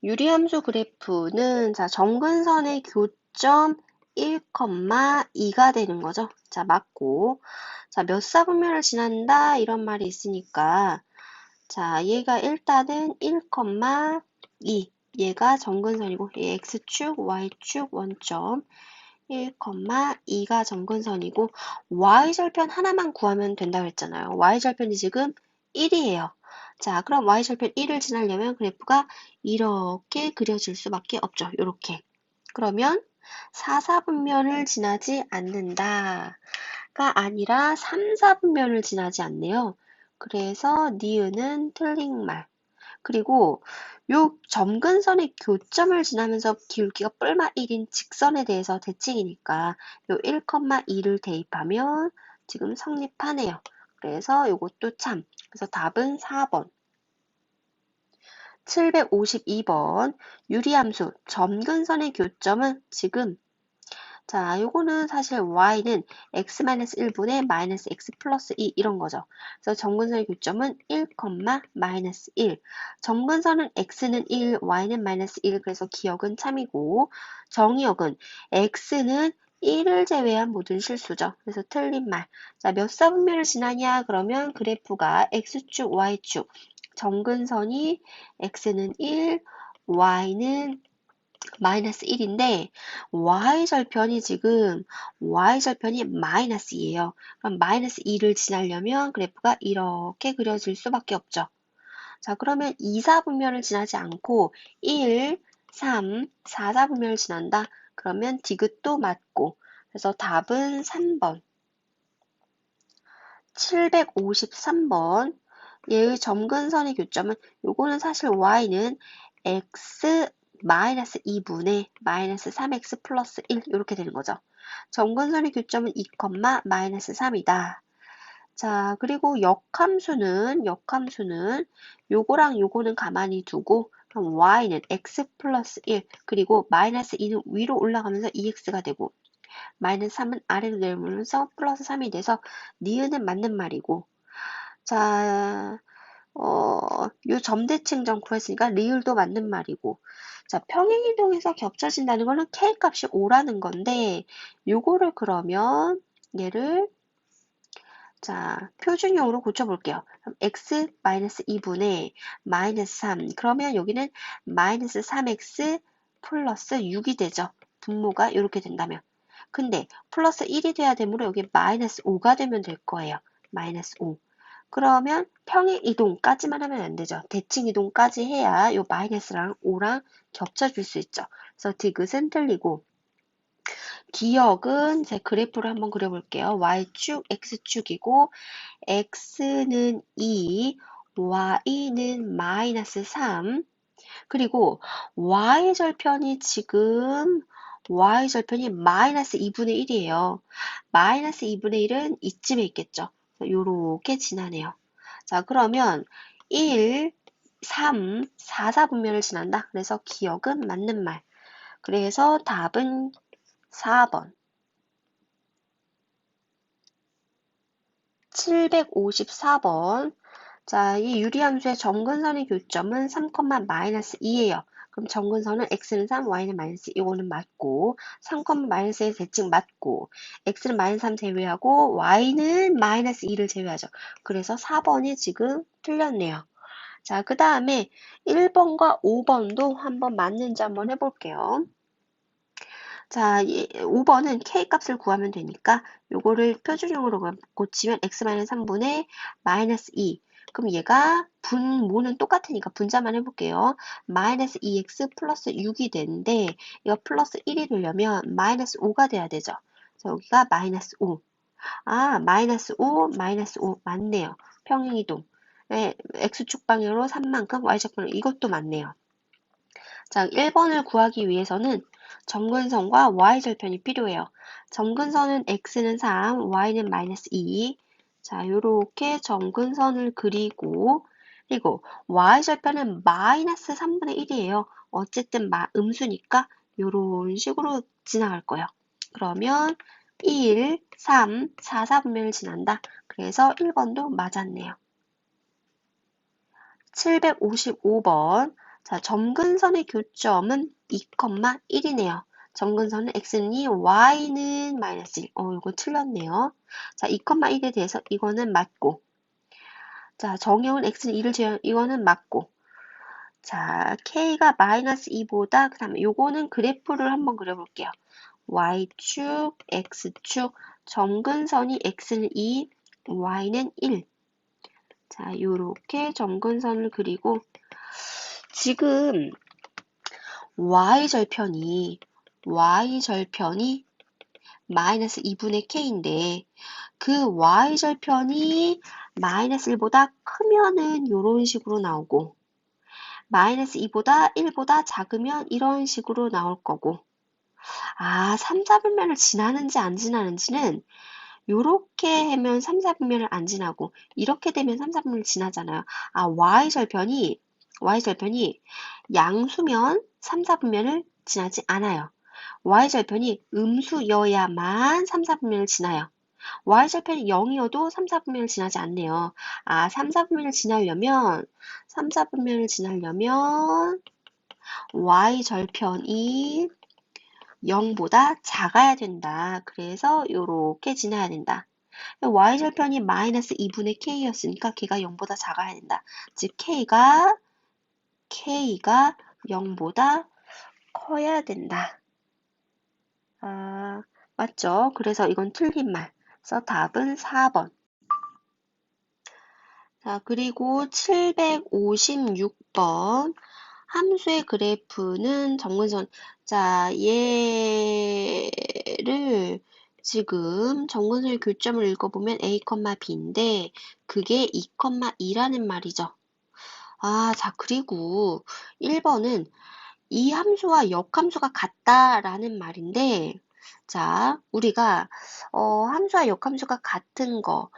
유리함수 그래프는 자 점근선의 교점 1,2가 되는 거죠. 자, 맞고. 자, 몇 사분면을 지난다 이런 말이 있으니까 자, 얘가 일단은 1,2 얘가 점근선이고 얘 x축, y축 원점 1,2가 점근선이고 y절편 하나만 구하면 된다고 했잖아요. y절편이 지금 1이에요. 자, 그럼 y절편 1을 지나려면 그래프가 이렇게 그려질 수밖에 없죠. 이렇게. 그러면 4사분면을 지나지 않는다가 아니라 3사분면을 지나지 않네요. 그래서 니은은 틀린 말. 그리고 요 점근선의 교점을 지나면서 기울기가 뿔마 1인 직선에 대해서 대칭이니까 요 1,2를 대입하면 지금 성립하네요. 그래서 요것도 참. 그래서 답은 4번. 752번 유리함수 점근선의 교점은 지금 자, 요거는 사실 y는 x-1분의 마이너스 x 플러스 2 이런 거죠. 그래서 점근선의 교점은 1, 마이너스 1. 점근선은 x는 1, y는 마이너스 1. 그래서 기억은 참이고 정의역은 x는 1을 제외한 모든 실수죠. 그래서 틀린 말. 자, 몇 사분면을 지나냐? 그러면 그래프가 X축, Y축. 점근선이 X는 1, Y는 마이너스 1인데 Y절편이 지금 Y절편이 마이너스 2예요. 그럼 마이너스 2를 지나려면 그래프가 이렇게 그려질 수밖에 없죠. 자, 그러면 2, 4분면을 지나지 않고 1, 3, 4, 4분면을 지난다. 그러면 디귿도 맞고. 그래서 답은 3번. 753번. 얘의 점근선의 교점은 요거는 사실 y는 x 마이너스 2분의 마이너스 3x 플러스 1 이렇게 되는 거죠. 점근선의 교점은 2, 마이너스 3이다. 자, 그리고 역함수는 요거랑 요거는 가만히 두고 그럼 y는 x 플러스 1 그리고 마이너스 2는 위로 올라가면서 2x가 되고 마이너스 3은 아래로 내려오면서 플러스 3이 돼서 니은은 맞는 말이고 자, 요 점대칭점 구했으니까 리을도 맞는 말이고 자, 평행이동에서 겹쳐진다는 거는 K값이 5라는 건데 요거를 그러면 얘를 자, 표준형으로 고쳐볼게요. 그럼 x 마이너스 2분의 마이너스 3. 그러면 여기는 마이너스 3x 플러스 6이 되죠. 분모가 이렇게 된다면. 근데 플러스 1이 돼야 되므로 여기 마이너스 5가 되면 될 거예요. 마이너스 5. 그러면 평행 이동까지만 하면 안 되죠. 대칭 이동까지 해야 요 마이너스랑 5랑 겹쳐줄 수 있죠. 그래서 디귿은 틀리고 기역은 제 그래프를 한번 그려볼게요. y축, x축이고 x는 2, y는 마이너스 3, 그리고 y절편이 지금 y절편이 마이너스 2분의 1이에요. 마이너스 2분의 1은 이쯤에 있겠죠. 요렇게 지나네요. 자, 그러면 1, 3, 4, 4분면을 지난다. 그래서 기억은 맞는 말. 그래서 답은 4번. 754번. 자, 이 유리함수의 점근선의 교점은 3, 마이너스 2예요. 그럼 점근선은 x는 3, y는 마이너스 2, 이거는 맞고 3, 마이너스 1 대칭 맞고 x는 마이너스 3 제외하고 y는 마이너스 2를 제외하죠. 그래서 4번이 지금 틀렸네요. 자, 그 다음에 1번과 5번도 한번 맞는지 한번 해볼게요. 자, 5번은 K값을 구하면 되니까 요거를 표준형으로 고치면 x-3분의 마이너스 2. 그럼 얘가 분모는 똑같으니까 분자만 해볼게요. 마이너스 2x 플러스 6이 되는데 이거 플러스 1이 되려면 마이너스 5가 돼야 되죠. 그래서 여기가 마이너스 5. 아, 마이너스 5 맞네요. 평행이동. 네, x축 방향으로 3만큼, y축 방향 이것도 맞네요. 자, 1번을 구하기 위해서는 점근선과 y절편이 필요해요. 점근선은 x는 3, y는 마이너스 2. 자, 요렇게 점근선을 그리고 y절편은 마이너스 3분의 1이에요. 어쨌든 음수니까 요런 식으로 지나갈 거예요. 그러면 1, 3, 4, 4분면을 지난다. 그래서 1번도 맞았네요. 755번. 자, 점근선의 교점은 2,1이네요. 점근선은 x는 2, y는 마이너스 1. 이거 틀렸네요. 자, 2,1에 대해서 이거는 맞고. 자, 정형은 x는 2를 제외한 이거는 맞고. 자, k가 마이너스 2보다 그 다음에 요거는 그래프를 한번 그려볼게요. y축, x축, 점근선이 x는 2, y는 1. 자, 요렇게 점근선을 그리고 지금 y절편이 마이너스 2분의 k인데 그 y절편이 마이너스 1보다 크면은 이런 식으로 나오고 마이너스 2보다 1보다 작으면 이런 식으로 나올 거고 3, 4분면을 지나는지 안 지나는지는 요렇게 하면 3, 4분면을 안 지나고 이렇게 되면 3, 4분면을 지나잖아요. y절편이 양수면 3, 4분면을 지나지 않아요. y절편이 음수여야만 3, 4분면을 지나요. y절편이 0이어도 3, 4분면을 지나지 않네요. 3, 4분면을 지나려면 y절편이 0보다 작아야 된다. 그래서 요렇게 지나야 된다. y절편이 마이너스 2분의 k였으니까 걔가 0보다 작아야 된다. 즉 k가 0보다 커야 된다. 맞죠? 그래서 이건 틀린 말. 그래서 답은 4번. 자, 그리고 756번. 함수의 그래프는 정근선. 자, 얘를 지금 정근선의 교점을 읽어보면 a, b인데 그게 2, 2라는 말이죠. 자, 그리고 1번은 이 함수와 역함수가 같다라는 말인데, 자, 우리가 함수와 역함수가 같은 거,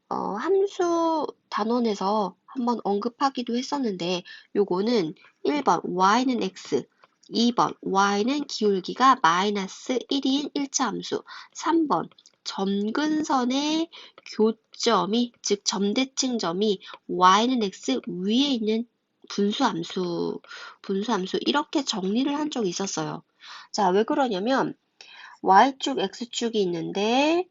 함수 단원에서 한번 언급하기도 했었는데, 요거는 1번 y는 x, 2번 y는 기울기가 마이너스 1인 일차함수, 3번 점근선의 교점이, 즉 점대칭점이 y는 x 위에 있는 분수함수 이렇게 정리를 한 적이 있었어요. 자, 왜 그러냐면 y축, x축이 있는데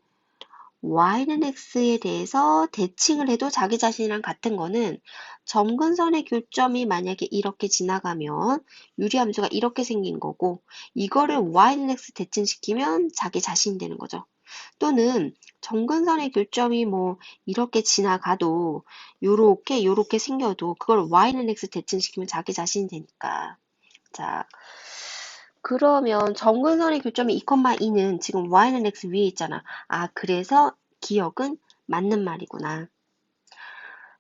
y는 x에 대해서 대칭을 해도 자기 자신이랑 같은 거는 점근선의 교점이 만약에 이렇게 지나가면 유리함수가 이렇게 생긴 거고 이거를 y는 x 대칭시키면 자기 자신이 되는 거죠. 또는 점근선의 교점이 뭐 이렇게 지나가도 요렇게 생겨도 그걸 y는 x 대칭시키면 자기 자신이 되니까. 자, 그러면 점근선의 교점이 2,2는 지금 y는 x 위에 있잖아. 그래서 기억은 맞는 말이구나.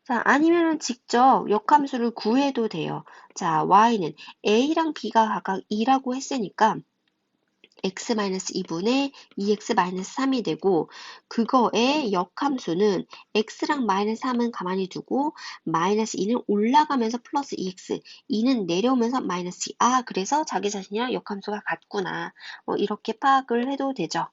자, 아니면은 직접 역함수를 구해도 돼요. 자, y는 a랑 b가 각각 2라고 했으니까 x-2분의 2x-3이 되고 그거의 역함수는 x랑 -3은 가만히 두고 -2는 올라가면서 플러스 2x, 2는 내려오면서 -2. 그래서 자기 자신이랑 역함수가 같구나. 이렇게 파악을 해도 되죠.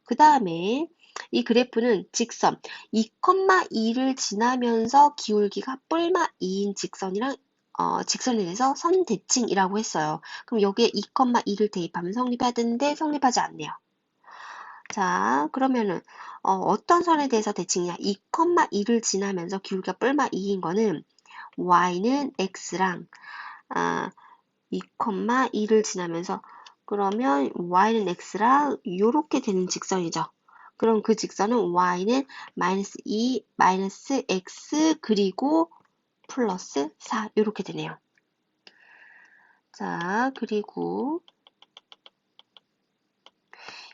그 다음에 이 그래프는 직선 2,2를 지나면서 기울기가 뿔마 2인 직선이랑 직선에 대해서 선대칭이라고 했어요. 그럼 여기에 2,2를 대입하면 성립해야 되는데 성립하지 않네요. 자, 그러면은 어떤 선에 대해서 대칭이냐? 2,2를 지나면서 기울기가 뿔마 2인 거는 y는 x랑 2,2를 지나면서 그러면 y는 x랑 요렇게 되는 직선이죠. 그럼 그 직선은 y는 -2, -x 그리고 플러스 4 이렇게 되네요. 자, 그리고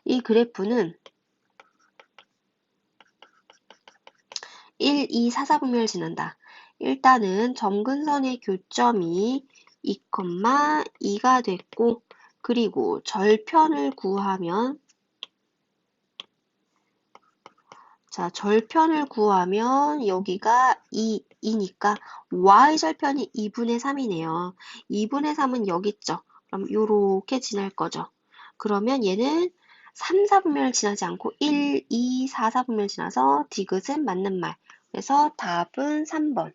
이 그래프는 1, 2, 4, 4분면을 지난다. 일단은 점근선의 교점이 2,2가 됐고 그리고 절편을 구하면 절편을 구하면 여기가 2니까 y절편이 2분의 3이네요. 2분의 3은 여기 있죠. 그럼 요렇게 지날 거죠. 그러면 얘는 3, 4분면을 지나지 않고 1, 2, 4, 4분면을 지나서 디귿은 맞는 말. 그래서 답은 3번.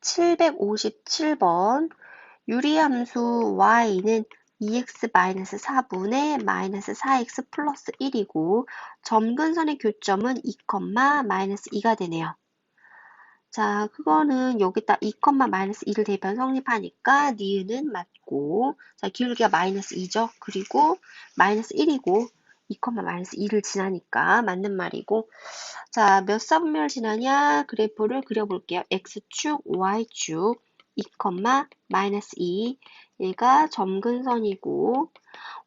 757번 유리함수 y는 2x-4분의 -4x 플러스 1이고 점근선의 교점은 2,-2가 되네요. 자, 그거는 여기다 2,-2를 대입하면 성립하니까 니은은 맞고 자, 기울기가 -2죠. 그리고 -1이고 2,-2를 지나니까 맞는 말이고 자, 몇 사분면을 지나냐? 그래프를 그려볼게요. x축, y축 2, -2 얘가 점근선이고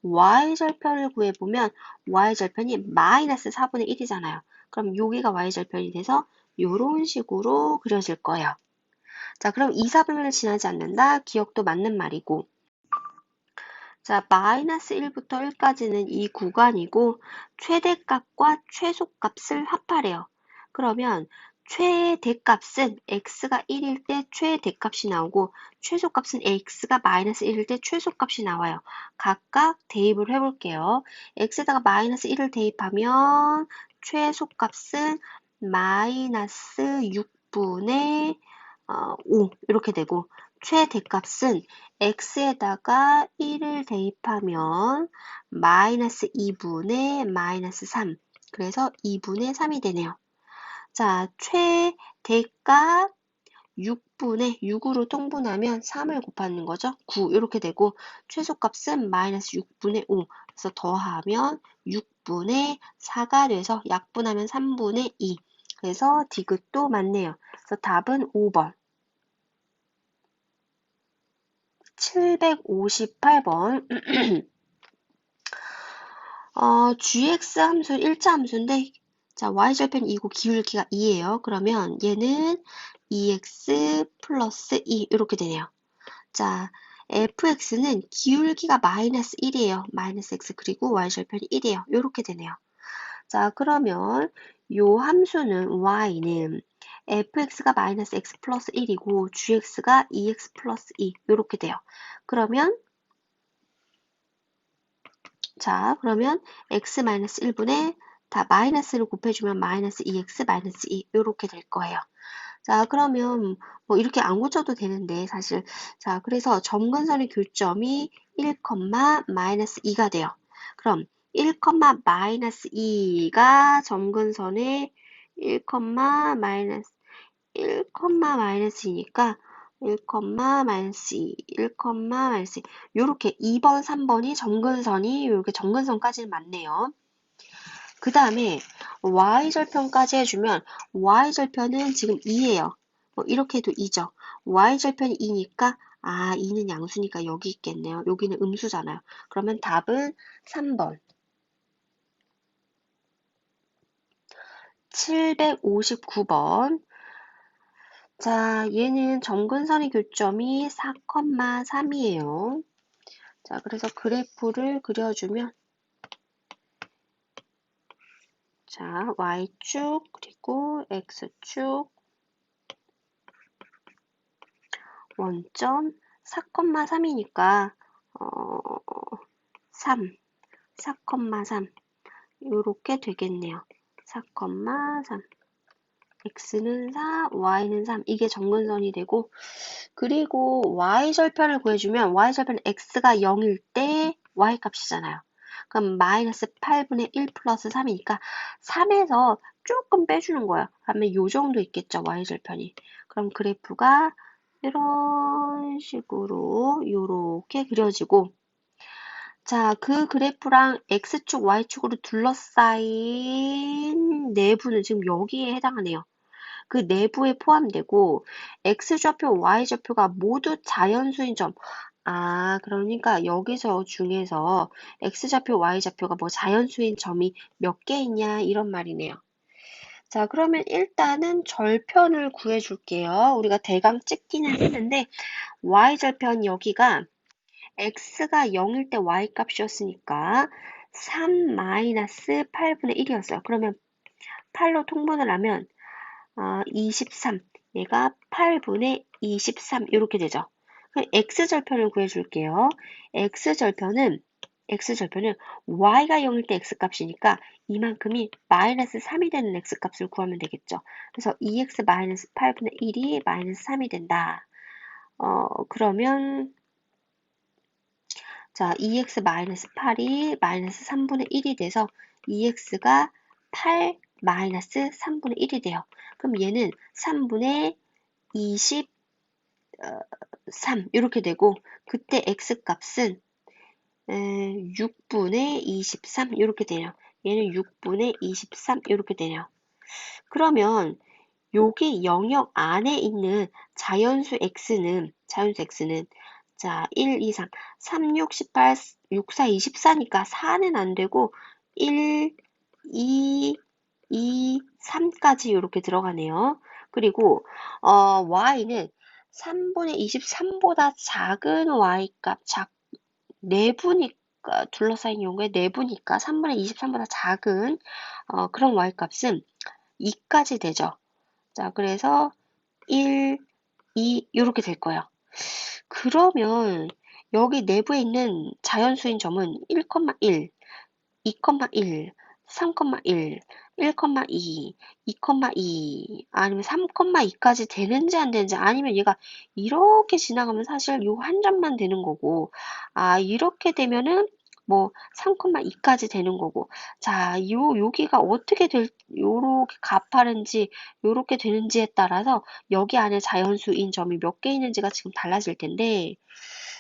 y절편을 구해보면 y절편이 -4분의 1이잖아요. 그럼 여기가 y절편이 돼서 이런 식으로 그려질 거예요. 자, 그럼 2, 4분면을 지나지 않는다. 기억도 맞는 말이고 자, -1부터 1까지는 이 구간이고 최대값과 최소값을 합하래요. 그러면 최대값은 x가 1일 때 최대값이 나오고 최소값은 x가 -1일 때 최소값이 나와요. 각각 대입을 해볼게요. x에다가 -1을 대입하면 최소값은 -6분의 5 이렇게 되고 최대값은 x에다가 1을 대입하면 마이너스 2분의 마이너스 3. 그래서 2분의 3이 되네요. 자, 최대값 6분의 6으로 통분하면 3을 곱하는 거죠. 9 이렇게 되고 최소값은 마이너스 6분의 5. 그래서 더하면 6분의 4가 돼서 약분하면 3분의 2. 그래서 디귿도 맞네요. 그래서 답은 5번. 758번. gx 함수 1차 함수인데 자, y절편 2고 기울기가 2예요. 그러면 얘는 2x 플러스 2 이렇게 되네요. 자, fx는 기울기가 마이너스 1이에요. 마이너스 x 그리고 y절편이 1이에요. 이렇게 되네요. 자, 그러면 요 함수는 y는 fx가 마이너스 x 플러스 1이고 gx가 2x 플러스 2 이렇게 돼요. 그러면 자, 그러면 x 마이너스 1분의 다 마이너스를 곱해주면 마이너스 2x 마이너스 2 이렇게 될 거예요. 자, 그러면 뭐 이렇게 안 고쳐도 되는데 사실 자, 그래서 점근선의 교점이 1, 마이너스 2가 돼요. 그럼 1, 마이너스 2가 점근선의 1, 마이너스 1, 마이너스 2니까 1, 마이너스 2, 1, 마이너스 2 요렇게 2번, 3번이 점근선이 이렇게 점근선까지는 맞네요. 그 다음에 y절편까지 해주면 y절편은 지금 2예요. 이렇게 해도 2죠. y절편이 2니까 2는 양수니까 여기 있겠네요. 여기는 음수잖아요. 그러면 답은 3번. 759번. 자, 얘는 점근선의 교점이 4,3이에요. 자, 그래서 그래프를 그려주면 자, y축 그리고 x축 원점 4,3이니까 3, 4,3 요렇게 되겠네요. 4,3 x는 4, y는 3 이게 점근선이 되고 그리고 y절편을 구해주면 y절편 x가 0일 때 y값이잖아요. 그럼 마이너스 8분의 1 플러스 3이니까 3에서 조금 빼주는 거예요. 그러면 요 정도 있겠죠, y절편이. 그럼 그래프가 이런 식으로 요렇게 그려지고 자, 그 그래프랑 x축, y축으로 둘러싸인 내부는 지금 여기에 해당하네요. 그 내부에 포함되고 x좌표, y좌표가 모두 자연수인 점. 그러니까 여기서 중에서 x좌표, y좌표가 뭐 자연수인 점이 몇 개 있냐 이런 말이네요. 자, 그러면 일단은 절편을 구해줄게요. 우리가 대강 찍기는 했는데 y절편 여기가 x가 0일 때 y값이었으니까 3 마이너스 8분의 1이었어요. 그러면 8로 통분을 하면 23. 얘가 8분의 23 이렇게 되죠. 그럼 x절편을 구해줄게요. x절편은 y가 0일 때 x값이니까 이만큼이 마이너스 3이 되는 x값을 구하면 되겠죠. 그래서 2x 마이너스 8분의 1이 마이너스 3이 된다. 그러면 자, 2x 마이너스 8이 마이너스 3분의 1이 돼서 2x가 8 마이너스 3분의 1이 돼요. 그럼 얘는 3분의 23 이렇게 되고 그때 x값은 6분의 23 이렇게 되네요. 얘는 6분의 23 이렇게 되네요. 그러면 여기 영역 안에 있는 자연수 x는 자, 1, 2, 3, 3, 6, 18, 6, 4, 24니까 4는 안 되고 1, 2, 3까지 이렇게 들어가네요. 그리고 y는 3분의 23보다 작은 y값, 내부니까 둘러싸인 경우에 내부니까 3분의 23보다 작은 그런 y값은 2까지 되죠. 자, 그래서 1, 2 이렇게 될 거예요. 그러면 여기 내부에 있는 자연수인 점은 1,1, 2,1, 3,1, 1,2, 2,2 아니면 3,2까지 되는지 안 되는지 아니면 얘가 이렇게 지나가면 사실 요 한 점만 되는 거고 이렇게 되면은 뭐 3,2까지 되는 거고 자, 여기가 어떻게 요렇게 가파른지 요렇게 되는지에 따라서 여기 안에 자연수인 점이 몇 개 있는지가 지금 달라질 텐데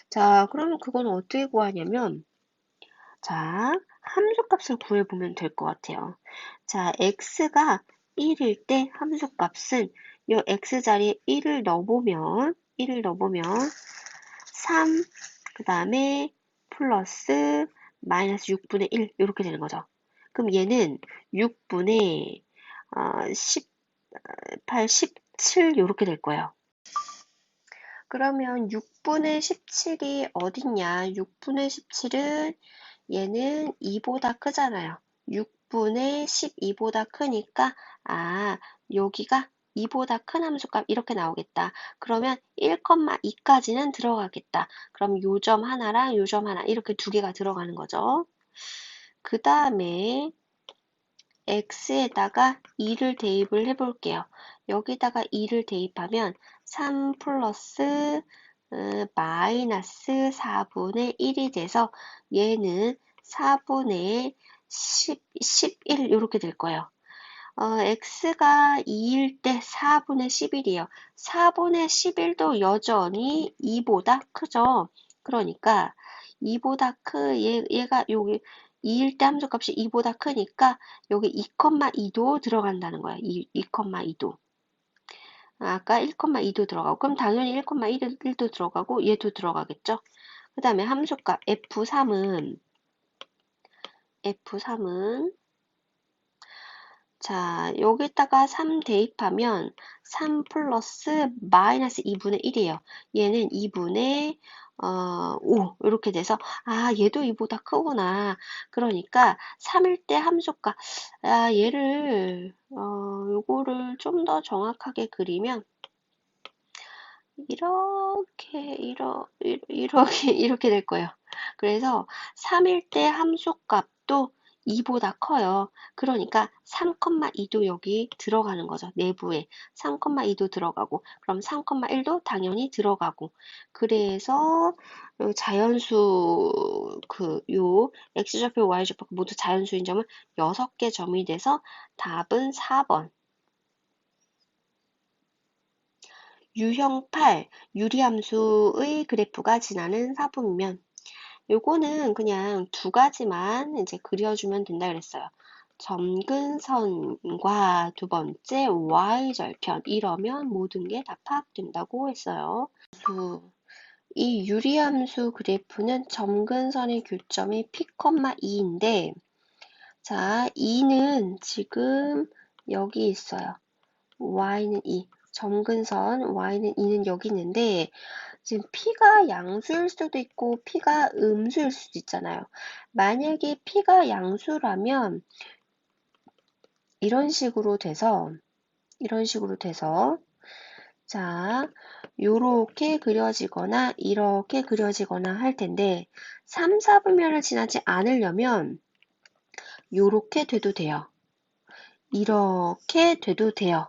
자, 그러면 그건 어떻게 구하냐면 자, 함수값을 구해보면 될 것 같아요. 자, x가 1일 때 함수값은 요 x 자리에 1을 넣어보면 3, 그 다음에 플러스 마이너스 6분의 1 이렇게 되는 거죠. 그럼 얘는 6분의 18, 17 이렇게 될 거예요. 그러면 6분의 17이 어딨냐? 6분의 17은 얘는 2보다 크잖아요. 6분의 12보다 크니까 여기가 2보다 큰 함수값 이렇게 나오겠다. 그러면 1,2까지는 들어가겠다. 그럼 요 점 하나랑 요 점 하나 이렇게 두 개가 들어가는 거죠. 그 다음에 x에다가 2를 대입을 해볼게요. 여기다가 2를 대입하면 3 플러스 마이너스 4분의 1이 돼서 얘는 4분의 11 이렇게 될 거예요. x가 2일 때 4분의 11이에요. 4분의 11도 여전히 2보다 크죠. 그러니까 2보다 얘가 여기 2일 때 함수값이 2보다 크니까 여기 2,2도 들어간다는 거야. 2,2도. 아까 1,2도 들어가고 그럼 당연히 1,1도 들어가고 얘도 들어가겠죠. 그 다음에 함수값 F3은 자, 여기다가 3 대입하면 3 플러스 마이너스 2분의 1이에요. 얘는 2분의 5 이렇게 돼서 얘도 2보다 크구나. 그러니까 3일 때 함수값 얘를 요거를 좀 더 정확하게 그리면 이렇게 될 거예요. 그래서 3일 때 함수값도 2보다 커요. 그러니까 3,2도 여기 들어가는 거죠. 내부에 3,2도 들어가고 그럼 3,1도 당연히 들어가고 그래서 자연수 요 x좌표 y좌표 모두 자연수인 점은 6개 점이 돼서 답은 4번. 유형 8, 유리함수의 그래프가 지나는 사분면. 요거는 그냥 두 가지만 이제 그려주면 된다 그랬어요. 점근선과 두 번째 y절편 이러면 모든 게 다 파악된다고 했어요. 이 유리함수 그래프는 점근선의 교점이 P, 2인데 자, 2는 지금 여기 있어요. y는 2. 점근선 y는 2는 여기 있는데 지금 p가 양수일 수도 있고 p가 음수일 수도 있잖아요. 만약에 p가 양수라면 이런 식으로 돼서 자, 요렇게 그려지거나 이렇게 그려지거나 할 텐데 3, 4분면을 지나지 않으려면 요렇게 돼도 돼요. 이렇게 돼도 돼요.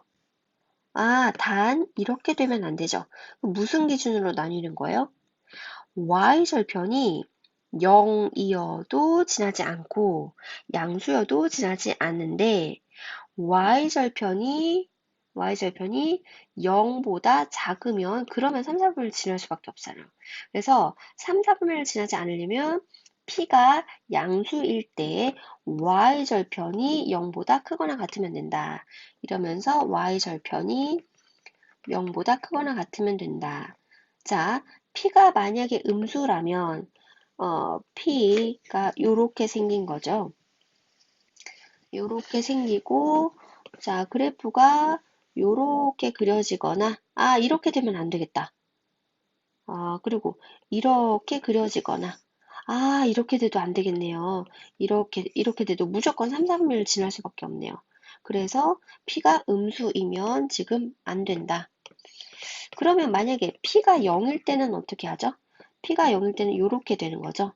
단 이렇게 되면 안 되죠. 무슨 기준으로 나뉘는 거예요? y절편이 0이어도 지나지 않고 양수여도 지나지 않는데 y절편이 0보다 작으면 그러면 3, 4분면을 지날 수밖에 없잖아요. 그래서 3, 4분면을 지나지 않으려면 p가 양수일 때 y절편이 0보다 크거나 같으면 된다. 이러면서 y절편이 0보다 크거나 같으면 된다. 자, p가 만약에 음수라면 p가 요렇게 생긴 거죠. 요렇게 생기고 자, 그래프가 요렇게 그려지거나 이렇게 되면 안 되겠다. 그리고 이렇게 그려지거나 이렇게 돼도 안 되겠네요. 이렇게 돼도 무조건 3, 4분면을 지날 수밖에 없네요. 그래서 p가 음수이면 지금 안 된다. 그러면 만약에 p가 0일 때는 어떻게 하죠? p가 0일 때는 이렇게 되는 거죠.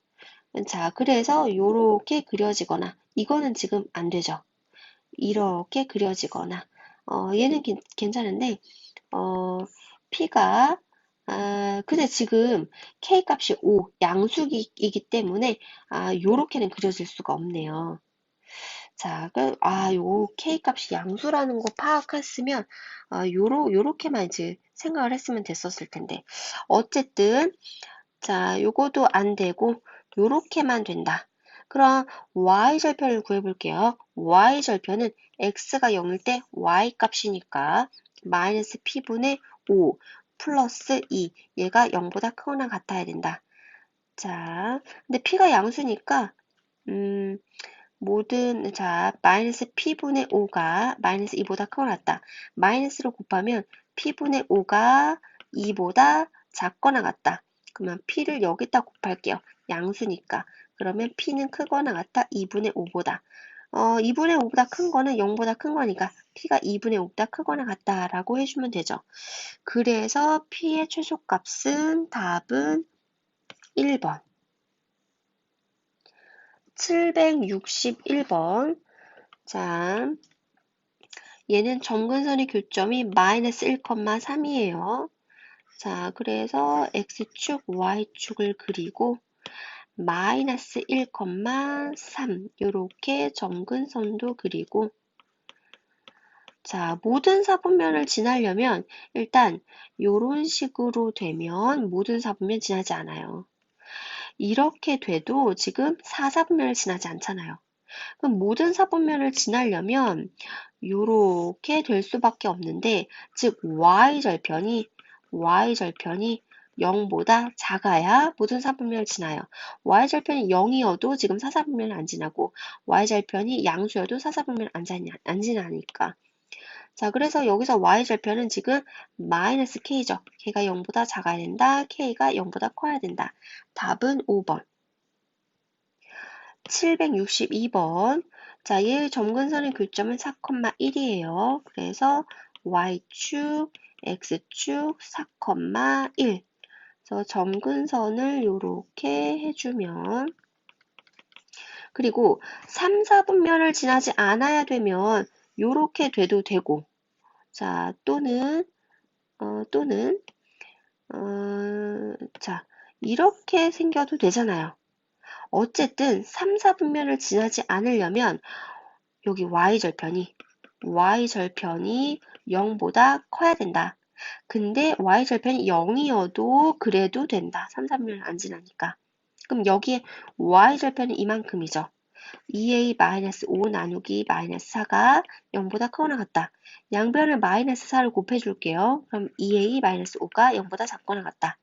자, 그래서 요렇게 그려지거나, 이거는 지금 안 되죠. 이렇게 그려지거나, 얘는 괜찮은데, P가, 근데 지금 K 값이 5, 양수이기 때문에, 요렇게는 그려질 수가 없네요. 자, 요 K 값이 양수라는 거 파악했으면, 요렇게만 이제 생각을 했으면 됐었을 텐데. 어쨌든, 자, 요거도 안 되고, 요렇게만 된다. 그럼 y절편을 구해볼게요. y절편은 x가 0일 때 y 값이니까 마이너스 p분의 5 플러스 2 얘가 0보다 크거나 같아야 된다. 자, 근데 p가 양수니까 자, 마이너스 p분의 5가 마이너스 2보다 크거나 같다. 마이너스로 곱하면 p분의 5가 2보다 작거나 같다. 그러면 p를 여기다 곱할게요. 양수니까. 그러면 p는 크거나 같다. 2분의 5보다. 2분의 5보다 큰 거는 0보다 큰 거니까 p가 2분의 5보다 크거나 같다라고 해주면 되죠. 그래서 p의 최소값은 답은 1번. 761번. 자, 얘는 점근선의 교점이 마이너스 1,3이에요. 자, 그래서 x축, y축을 그리고 마이너스 1,3 이렇게 점근선도 그리고 자, 모든 사분면을 지나려면 일단 이런 식으로 되면 모든 사분면 지나지 않아요. 이렇게 돼도 지금 4사분면을 지나지 않잖아요. 그럼 모든 사분면을 지나려면 이렇게 될 수밖에 없는데 즉 y절편이 0보다 작아야 모든 사분면을 지나요. y절편이 0이어도 지금 사사분면을 안 지나고 y절편이 양수여도 사사분면을 안 지나니까. 자, 그래서 여기서 y절편은 지금 마이너스 k죠. k가 0보다 작아야 된다. k가 0보다 커야 된다. 답은 5번. 762번. 자, 얘의 점근선의 교점은 4,1이에요. 그래서 y축, x축 4,1. 그래서 점근선을 이렇게 해주면 그리고 3, 4분면을 지나지 않아야 되면 이렇게 돼도 되고 자, 자, 이렇게 생겨도 되잖아요. 어쨌든 3, 4분면을 지나지 않으려면 여기 y절편이 0보다 커야 된다. 근데 y절편이 0이어도 그래도 된다. 3, 4분면을 안 지나니까. 그럼 여기에 y절편은 이만큼이죠. 2a-5 나누기 마이너스 4가 0보다 크거나 같다. 양변을 마이너스 4를 곱해줄게요. 그럼 2a-5가 0보다 작거나 같다.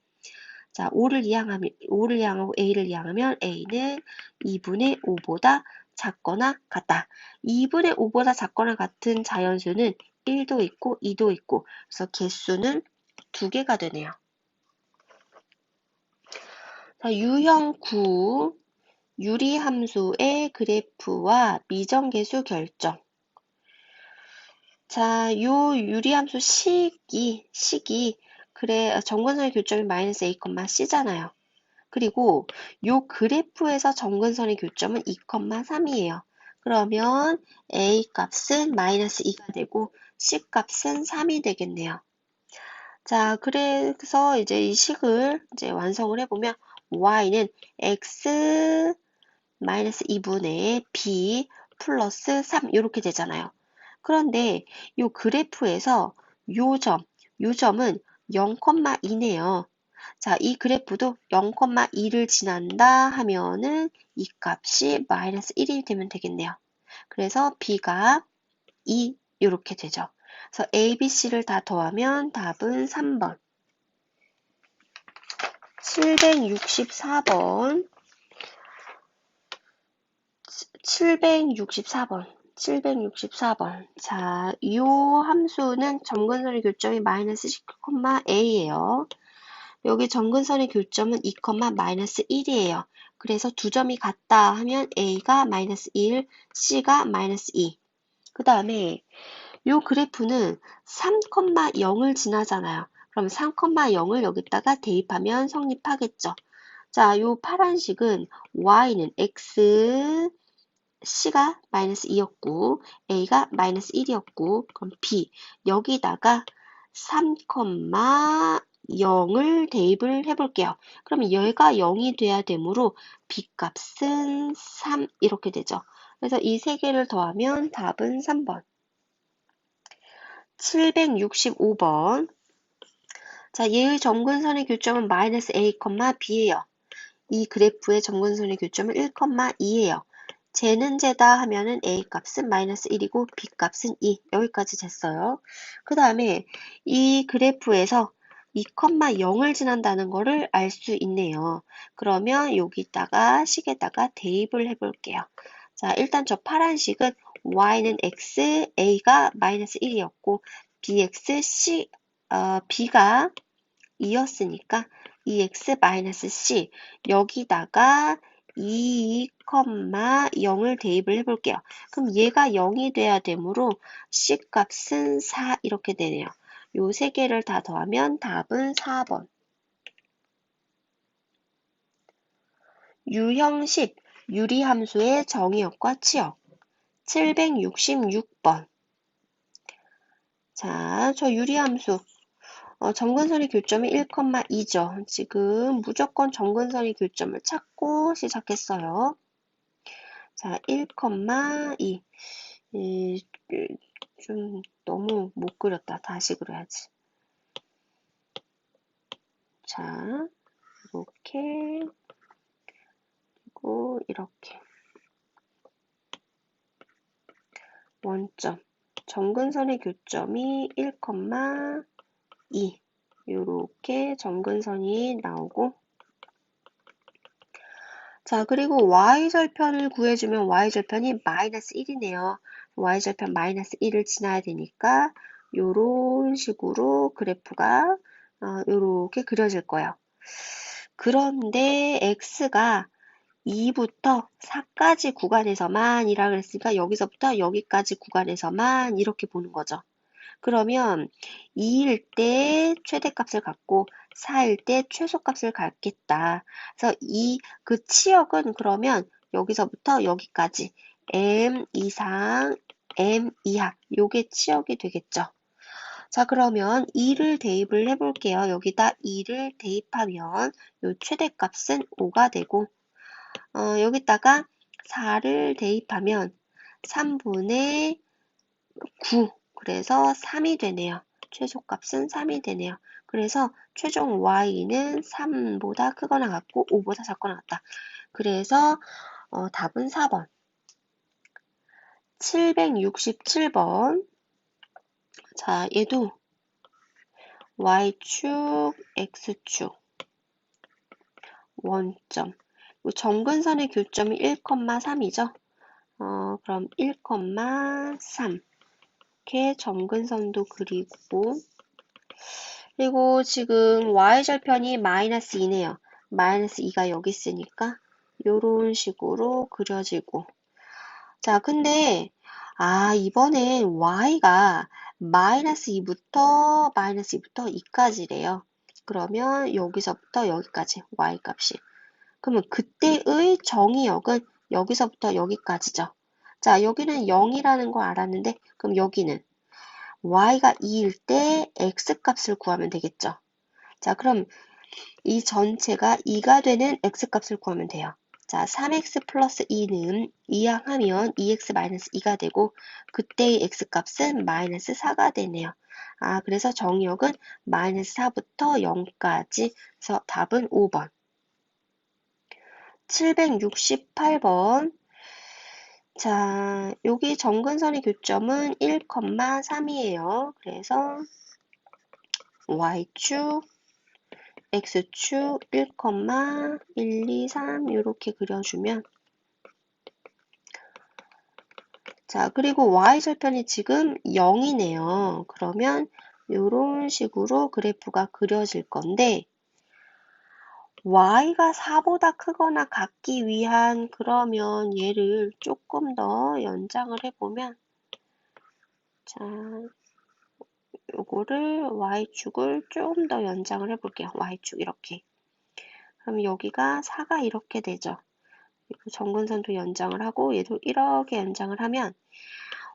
자, 5를 이항하고 a를 이항하면 a는 2분의 5보다 작거나 같다. 2분의 5보다 작거나 같은 자연수는 1도 있고 2도 있고 그래서 개수는 2개가 되네요. 자, 유형 9 유리함수의 그래프와 미정계수 결정. 자, 요 유리함수 식이 점근선의 교점이 마이너스 a, c잖아요. 그리고 요 그래프에서 점근선의 교점은 2,3이에요. 그러면 a 값은 마이너스 2가 되고 c 값은 3이 되겠네요. 자, 그래서 이제 이 식을 이제 완성을 해보면 y는 x 마이너스 2분의 b 플러스 3 이렇게 되잖아요. 그런데 이 그래프에서 요 점은 0,2네요. 자, 이 그래프도 0,2를 지난다 하면은 이 값이 마이너스 1이 되면 되겠네요. 그래서 b가 2 이렇게 되죠. 그래서 a, b, c를 다 더하면 답은 3번. 764번. 764번. 자, 이 함수는 점근선의 교점이 마이너스 10,a예요. 여기 점근선의 교점은 2, 마이너스 1이에요. 그래서 두 점이 같다 하면 a가 마이너스 1, c가 마이너스 2. 그 다음에 이 그래프는 3,0을 지나잖아요. 그럼 3,0을 여기다가 대입하면 성립하겠죠. 자, 요 파란식은 y는 x, c가 마이너스 2였고 a가 마이너스 1이었고 그럼 b 여기다가 3,0을 대입을 해볼게요. 그럼 얘가 0이 돼야 되므로 b 값은 3 이렇게 되죠. 그래서 이 세 개를 더하면 답은 3번. 765번. 자, 얘의 점근선의 교점은 마이너스 a, b예요. 이 그래프의 점근선의 교점은 1,2예요. 쟤는 쟤다 하면은 a 값은 마이너스 1이고 b 값은 2. 여기까지 됐어요. 그 다음에 이 그래프에서 2,0을 지난다는 거를 알 수 있네요. 그러면 여기다가 식에다가 대입을 해볼게요. 자, 일단 저 파란식은 y는 x, a가 마이너스 1이었고 bx, b가 2였으니까 2x-c 여기다가 2,0을 대입을 해볼게요. 그럼 얘가 0이 돼야 되므로 c 값은 4 이렇게 되네요. 요 세 개를 다 더하면 답은 4번. 유형식 유리함수의 정의역과 치역 766번. 자, 저 유리함수 점근선의 교점이 1,2죠. 지금 무조건 점근선의 교점을 찾고 시작했어요. 자, 1,2. 좀 너무 못 그렸다. 다시 그려야지. 자, 이렇게 그리고 이렇게 원점 점근선의 교점이 1,2 이렇게 점근선이 나오고 자, 그리고 y절편을 구해주면 y절편이 마이너스 1이네요. y절편 마이너스 1을 지나야 되니까 요런 식으로 그래프가 요렇게 그려질 거예요. 그런데 x가 2부터 4까지 구간에서만 이라 그랬으니까 여기서부터 여기까지 구간에서만 이렇게 보는 거죠. 그러면 2일 때 최대값을 갖고 4일 때 최소값을 갖겠다. 그래서 그 치역은 그러면 여기서부터 여기까지 m 이상, m 이하 요게 치역이 되겠죠. 자, 그러면 2를 대입을 해볼게요. 여기다 2를 대입하면 요 최대값은 5가 되고 여기다가 4를 대입하면 3분의 9 그래서 3이 되네요. 최소값은 3이 되네요. 그래서 최종 y는 3보다 크거나 같고 5보다 작거나 같다. 그래서 답은 4번. 767번. 자, 얘도 y축, x축, 원점. 점근선의 교점이 1,3이죠. 그럼 1,3 이렇게 점근선도 그리고 그리고 지금 y절편이 마이너스 2네요. 마이너스 2가 여기 있으니까 요런 식으로 그려지고 자, 근데 이번엔 y가 마이너스 2부터 2까지래요. 그러면 여기서부터 여기까지 y 값이. 그러면 그때의 정의역은 여기서부터 여기까지죠. 자, 여기는 0이라는 거 알았는데 그럼 여기는 y가 2일 때 x값을 구하면 되겠죠. 자, 그럼 이 전체가 2가 되는 x값을 구하면 돼요. 자, 3x 플러스 2는 이항하면 2x 마이너스 2가 되고 그때의 x값은 마이너스 4가 되네요. 그래서 정의역은 마이너스 4부터 0까지. 그래서 답은 5번. 768번. 자, 여기 점근선의 교점은 1,3이에요. 그래서 y축, x축 1, 2, 3 이렇게 그려주면 자, 그리고 y절편이 지금 0이네요. 그러면 이런 식으로 그래프가 그려질 건데 y가 4보다 크거나 같기 위한 그러면 얘를 조금 더 연장을 해보면 자, 요거를 y축을 조금 더 연장을 해볼게요. y축 이렇게. 그럼 여기가 4가 이렇게 되죠. 점근선도 연장을 하고 얘도 이렇게 연장을 하면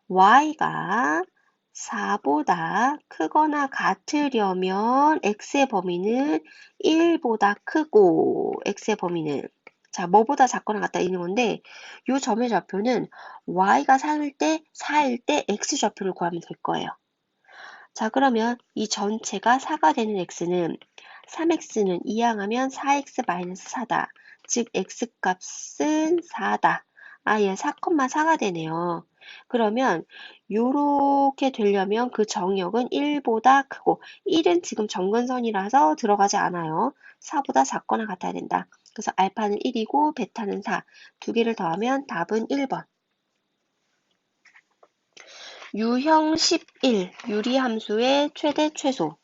y가 4보다 크거나 같으려면 x의 범위는 1보다 크고 x의 범위는 자 뭐보다 작거나 같다 있는 건데 이 점의 좌표는 y가 4일 때 x 좌표를 구하면 될 거예요. 자 그러면 이 전체가 4가 되는 x는 3x는 이항하면 4x-4다. 즉 x값은 4다. 얘 4,4가 되네요. 그러면 요렇게 되려면 그 정역은 1보다 크고 1은 지금 점근선이라서 들어가지 않아요. 4보다 작거나 같아야 된다. 그래서 알파는 1이고 베타는 4. 두 개를 더하면 답은 1번. 유형 11. 유리함수의 최대 최소.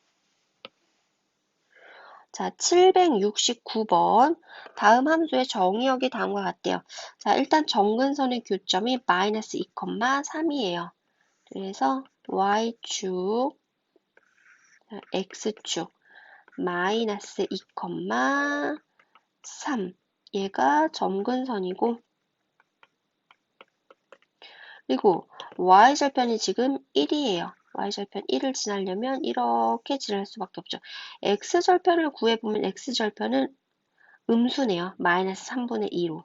자, 769번. 다음 함수의 정의역이 다음과 같대요. 자, 일단 점근선의 교점이 마이너스 2,3이에요. 그래서 y축, x축, 마이너스 2,3. 얘가 점근선이고, 그리고 y절편이 지금 1이에요. y절편 1을 지나려면 이렇게 지날 수밖에 없죠. x절편을 구해보면 x절편은 음수네요. 마이너스 3분의 2로.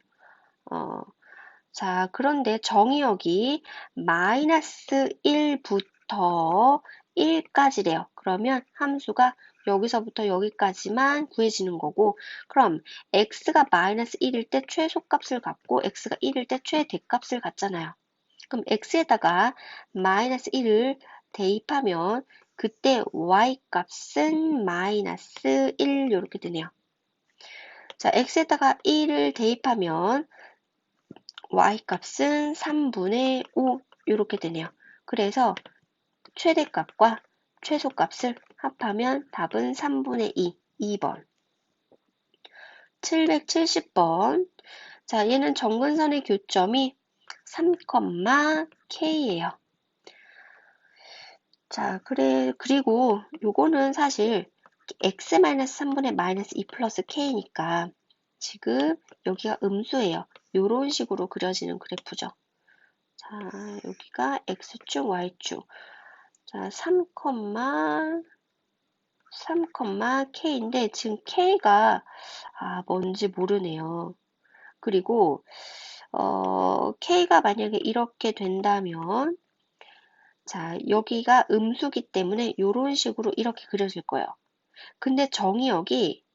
자, 그런데 정의역이 마이너스 1부터 1까지래요. 그러면 함수가 여기서부터 여기까지만 구해지는 거고, 그럼 x가 마이너스 1일 때 최소값을 갖고 x가 1일 때 최대값을 갖잖아요. 그럼 x에다가 마이너스 1을 대입하면 그때 y값은 마이너스 1 이렇게 되네요. 자, x에다가 1을 대입하면 y값은 3분의 5 이렇게 되네요. 그래서 최대값과 최소값을 합하면 답은 3분의 2, 2번. 770번. 자, 얘는 점근선의 교점이 3,k예요. 자, 그리고 요거는 사실 x-3분의 마이너스 2 플러스 k니까 지금 여기가 음수예요. 요런 식으로 그려지는 그래프죠. 자, 여기가 x축, y축. 자, 3,k인데 지금 k가 뭔지 모르네요. 그리고 k가 만약에 이렇게 된다면 자, 여기가 음수기 때문에 이런 식으로 이렇게 그려질 거예요. 근데 정의역이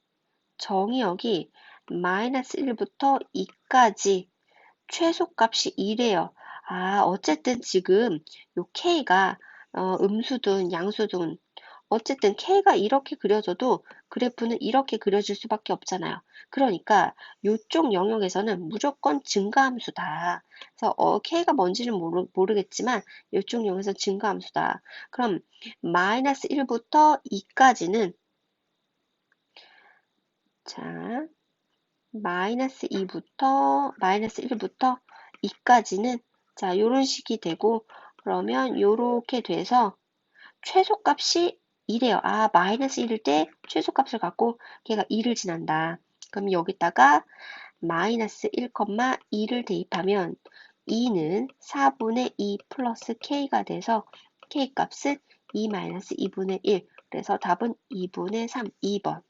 마이너스 1부터 2까지 최소값이 2래요. 어쨌든 지금 요 k가 음수든 양수든 어쨌든 k가 이렇게 그려져도 그래프는 이렇게 그려질 수밖에 없잖아요. 그러니까 이쪽 영역에서는 무조건 증가함수다. 그래서 k가 뭔지는 모르겠지만 이쪽 영역에서 증가함수다. 그럼 마이너스 1부터 2까지는 자 마이너스 1부터 2까지는 자 요런 식이 되고 그러면 요렇게 돼서 최소값이 2래요. 마이너스 1일 때 최소값을 갖고 걔가 2를 지난다. 그럼 여기다가 마이너스 1,2를 대입하면 2는 4분의 2 플러스 k가 돼서 k값은 2 마이너스 2분의 1. 그래서 답은 2분의 3, 2번.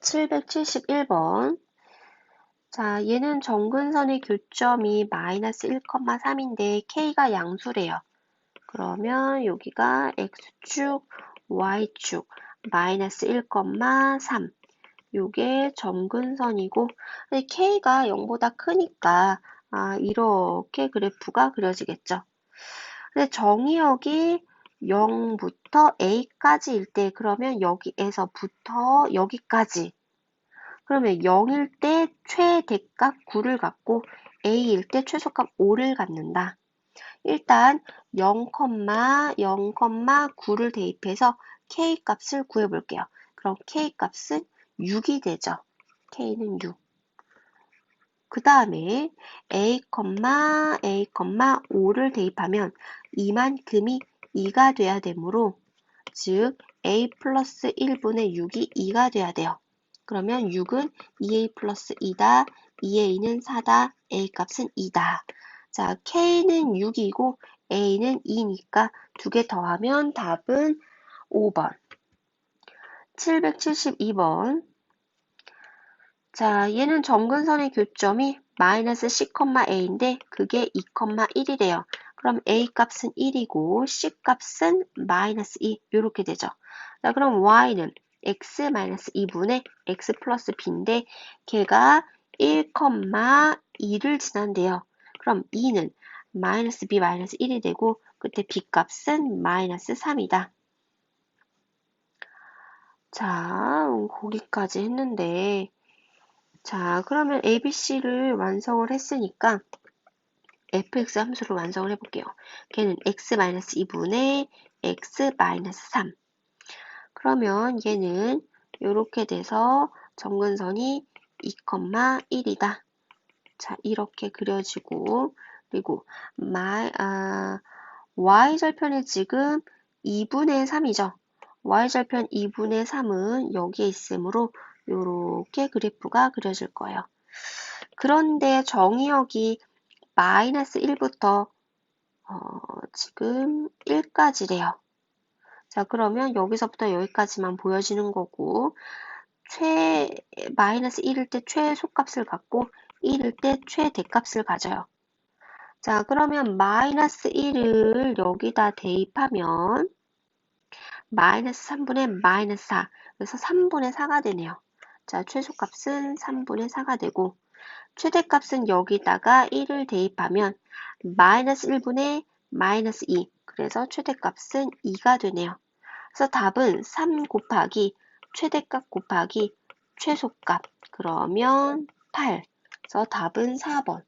771번. 자, 얘는 점근선의 교점이 마이너스 1,3인데 k가 양수래요. 그러면 여기가 x축, y축, 마이너스 1,3. 요게 점근선이고 k가 0보다 크니까 이렇게 그래프가 그려지겠죠. 근데 정의역이 0부터 a까지일 때 그러면 여기에서부터 여기까지 그러면 0일 때 최대값 9를 갖고 a일 때 최소값 5를 갖는다. 일단 0,9를 대입해서 k값을 구해볼게요. 그럼 k값은 6이 되죠. k는 6. 그 다음에 a,5를 대입하면 이만큼이 2가 돼야 되므로 즉 a 플러스 1분의 6이 2가 돼야 돼요. 그러면 6은 2a 플러스 2다, 2a는 4다, a 값은 2다. 자, k는 6이고 a는 2니까 두 개 더하면 답은 5번. 772번. 자, 얘는 점근선의 교점이 마이너스 c, a인데 그게 2, 1이래요. 그럼 a 값은 1이고 c 값은 마이너스 2 이렇게 되죠. 자, 그럼 y는 x 마이너스 2분의 x 플러스 b인데 걔가 1, 2를 지난대요. 그럼 2는 마이너스 b 마이너스 1이 되고 그때 b 값은 마이너스 3이다. 자, 거기까지 했는데 자, 그러면 ABC를 완성을 했으니까 fx 함수를 완성을 해볼게요. 걔는 x-2분의 x-3. 그러면 얘는 이렇게 돼서 점근선이 2, 1이다. 자, 이렇게 그려지고 그리고 y절편이 지금 2분의 3이죠. y절편 2분의 3은 여기에 있으므로 이렇게 그래프가 그려질 거예요. 그런데 정의역이 마이너스 1부터 지금 1까지래요. 자, 그러면 여기서부터 여기까지만 보여지는 거고 마이너스 1일 때 최소값을 갖고 1일 때 최대값을 가져요. 자, 그러면 마이너스 1을 여기다 대입하면 마이너스 3분의 마이너스 4. 그래서 3분의 4가 되네요. 자, 최소값은 3분의 4가 되고 최대값은 여기다가 1을 대입하면 마이너스 1분의 마이너스 2. 그래서 최대값은 2가 되네요. 그래서 답은 3 곱하기 최대값 곱하기 최소값. 그러면 8. 그래서 답은 4번.